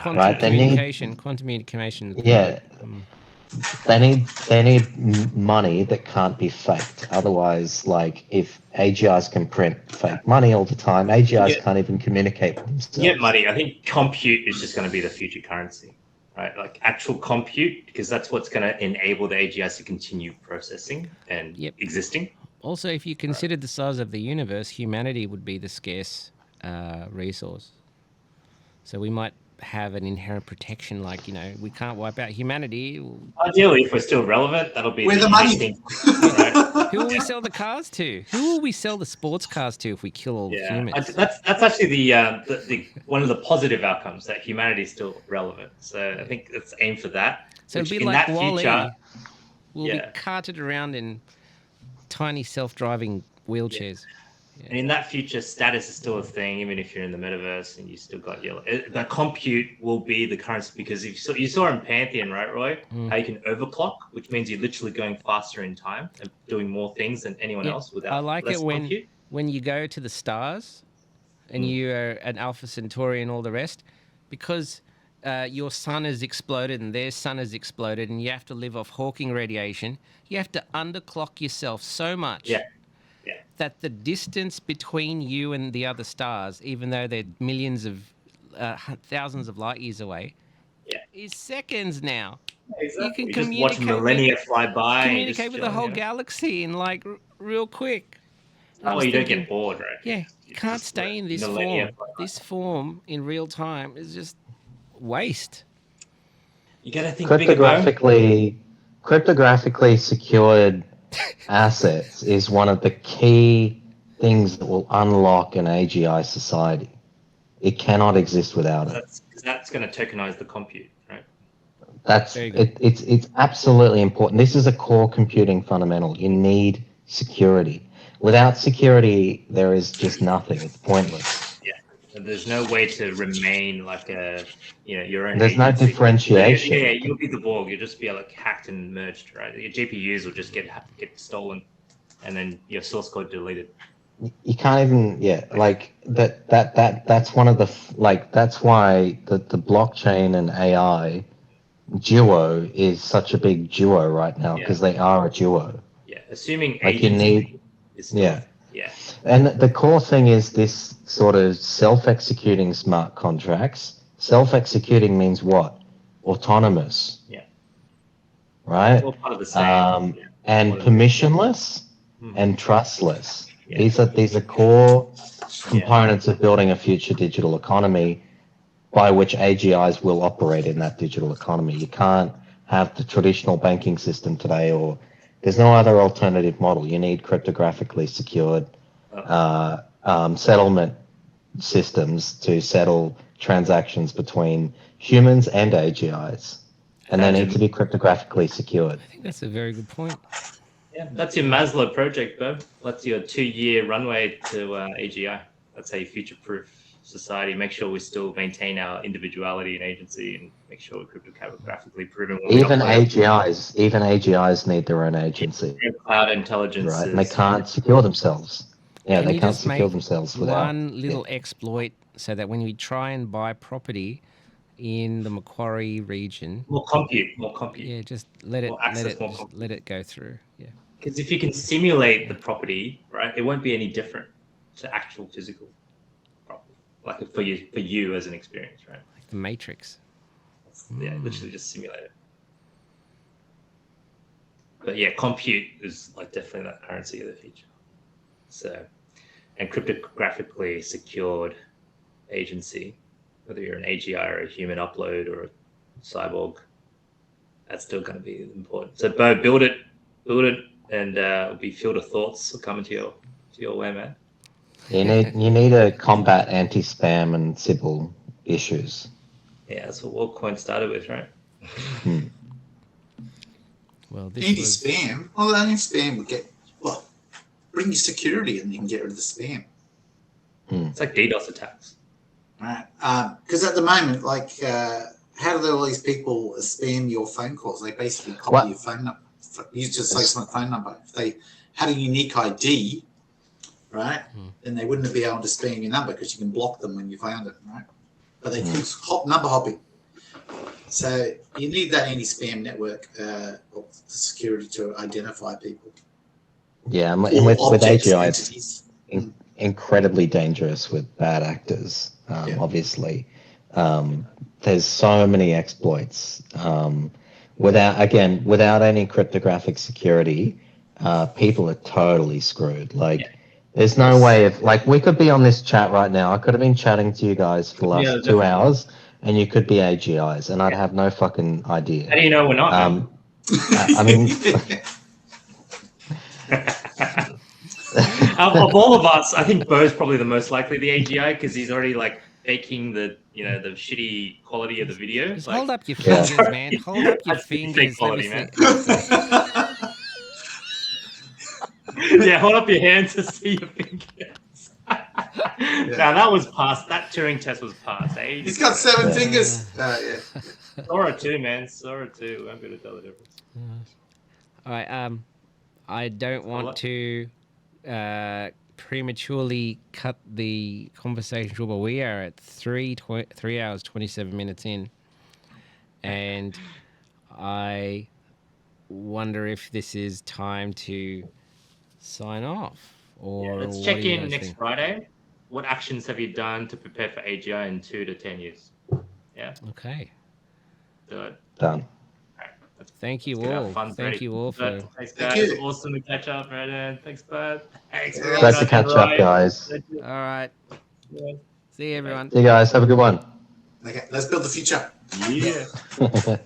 quantum communication. Yeah. They need money that can't be faked. Otherwise, like if AGIs can print fake money all the time, AGIs can't even communicate with themselves. Yeah, money. I think compute is just going to be the future currency, right? Like actual compute, because that's what's going to enable the AGIs to continue processing and existing. Also, if you consider the size of the universe, humanity would be the scarce resource. So we might have an inherent protection, like, we can't wipe out humanity. Ideally, if we're still relevant, that'll be the money thing, right? Who will we sell the cars to? Who will we sell the sports cars to if we kill all the humans? That's actually the one of the positive outcomes, that humanity is still relevant. So I think let's aim for that. So it'd be like WALL-E. We'll be carted around in tiny self-driving wheelchairs. And in that future, status is still a thing, even if you're in the metaverse and you still got your. The compute will be the currency, because you saw in Pantheon, right, Roy, how you can overclock, which means you're literally going faster in time and doing more things than anyone else without. I like it compute. when you go to the stars, and you are an Alpha Centauri and all the rest, because your sun has exploded and their sun has exploded, and you have to live off Hawking radiation. You have to underclock yourself so much. that the distance between you and the other stars, even though they're millions of, thousands of light years away, Yeah. is seconds now. Exactly. You can You just watch communicate millennia fly by. and communicate just with the chilling, whole you know? galaxy in like real quick. And I Oh, was you don't thinking, get bored, right? yeah, you It's can't just stay in this millennia form. fly by. This form in real time is just waste. You got to think bigger, bro. Cryptographically secured assets is one of the key things that will unlock an AGI society. It cannot exist without it. That's going to tokenize the compute, right? That's Very good. it's absolutely important. This is a core computing fundamental. You need security. Without security, there is just nothing. It's pointless. Yeah. And there's no way to remain like your own There's no agency. differentiation. Yeah, you'll be the Borg. You'll just be like hacked and merged, right? Your GPUs will just get stolen, and then your source code deleted. You can't even, like that's one of the that's why the blockchain and AI duo is such a big duo right now, because they are a duo. Yeah, assuming Like you agency need, is still, yeah. And the core thing is this sort of self-executing smart contracts. Self-executing means what? Autonomous. Yeah. Right? It's all part of the same. And permissionless and trustless. These are core components of building a future digital economy by which AGIs will operate in that digital economy. You can't have the traditional banking system today, or there's no other alternative model. You need cryptographically secured settlement systems to settle transactions between humans and AGIs, and they need to be cryptographically secured. I think that's a very good point. Yeah, that's your Maslow project, Bo. That's your 2-year runway to AGI. That's how you future-proof society. Make sure we still maintain our individuality and agency, and make sure we're cryptographically proven. Even AGIs need their own agency. Cloud intelligence, right? And they can't secure themselves. Yeah, they can't secure themselves without one little exploit, so that when we try and buy property in the Macquarie region, more compute. Yeah, just let it go through. Yeah. Because if you can simulate the property, right, it won't be any different to actual physical property. Like for you as an experience, right? Like the Matrix. Yeah, literally just simulate it. But yeah, compute is like definitely that currency of the future. So, and cryptographically secured agency, whether you're an AGI or a human upload or a cyborg, that's still going to be important. So, Bo, build it, and it'll be filled of thoughts coming to your way, man. You need to combat anti-spam and Sybil issues. Yeah, that's what WorldCoin started with, right? Well, this anti-spam. Well, anti-spam would bring you security, and you can get rid of the spam. It's like DDoS attacks, right? Because at the moment, like, how do all these people spam your phone calls? They basically copy your phone number. You just say some phone number. If they had a unique ID, right, then they wouldn't be able to spam your number, because you can block them when you found it, right? But they keep number hopping. So you need that anti-spam network security to identify people. Yeah, and with AGI, it's incredibly dangerous with bad actors. Obviously, there's so many exploits. Without any cryptographic security, people are totally screwed. Like, there's no way of, like, we could be on this chat right now. I could have been chatting to you guys for the last 2 hours, and you could be AGIs, and I'd have no fucking idea. How do you know we're not? I mean, of all of us, I think Bo's probably the most likely the AGI, because he's already like faking the the shitty quality of the video. Just like, hold up your fingers, man. Hold up your fingers. Quality, man. Yeah, hold up your hands to see your fingers. Now that was passed. That Turing test was passed. He's got 7 fingers. Sora 2, man. Sora 2. I'm going to tell the difference. All right. I don't want to prematurely cut the conversation short, but we are at 3 hours 27 minutes in, and I wonder if this is time to sign off, Or let's what check do you in guys next think? Friday. What actions have you done to prepare for AGI in 2 to 10 years? Yeah, Okay. do it. Done. Thank you Let's get our all. funds Thank ready. you all for. Thanks, Thank guys. you. Awesome to catch up, Brendan. Thanks, bud. Thanks, Yeah. everyone. Great to out catch there, up, Ryan. guys. All right. Yeah. See you, everyone. See you guys. Have a good one. Okay, let's build the future. Yeah.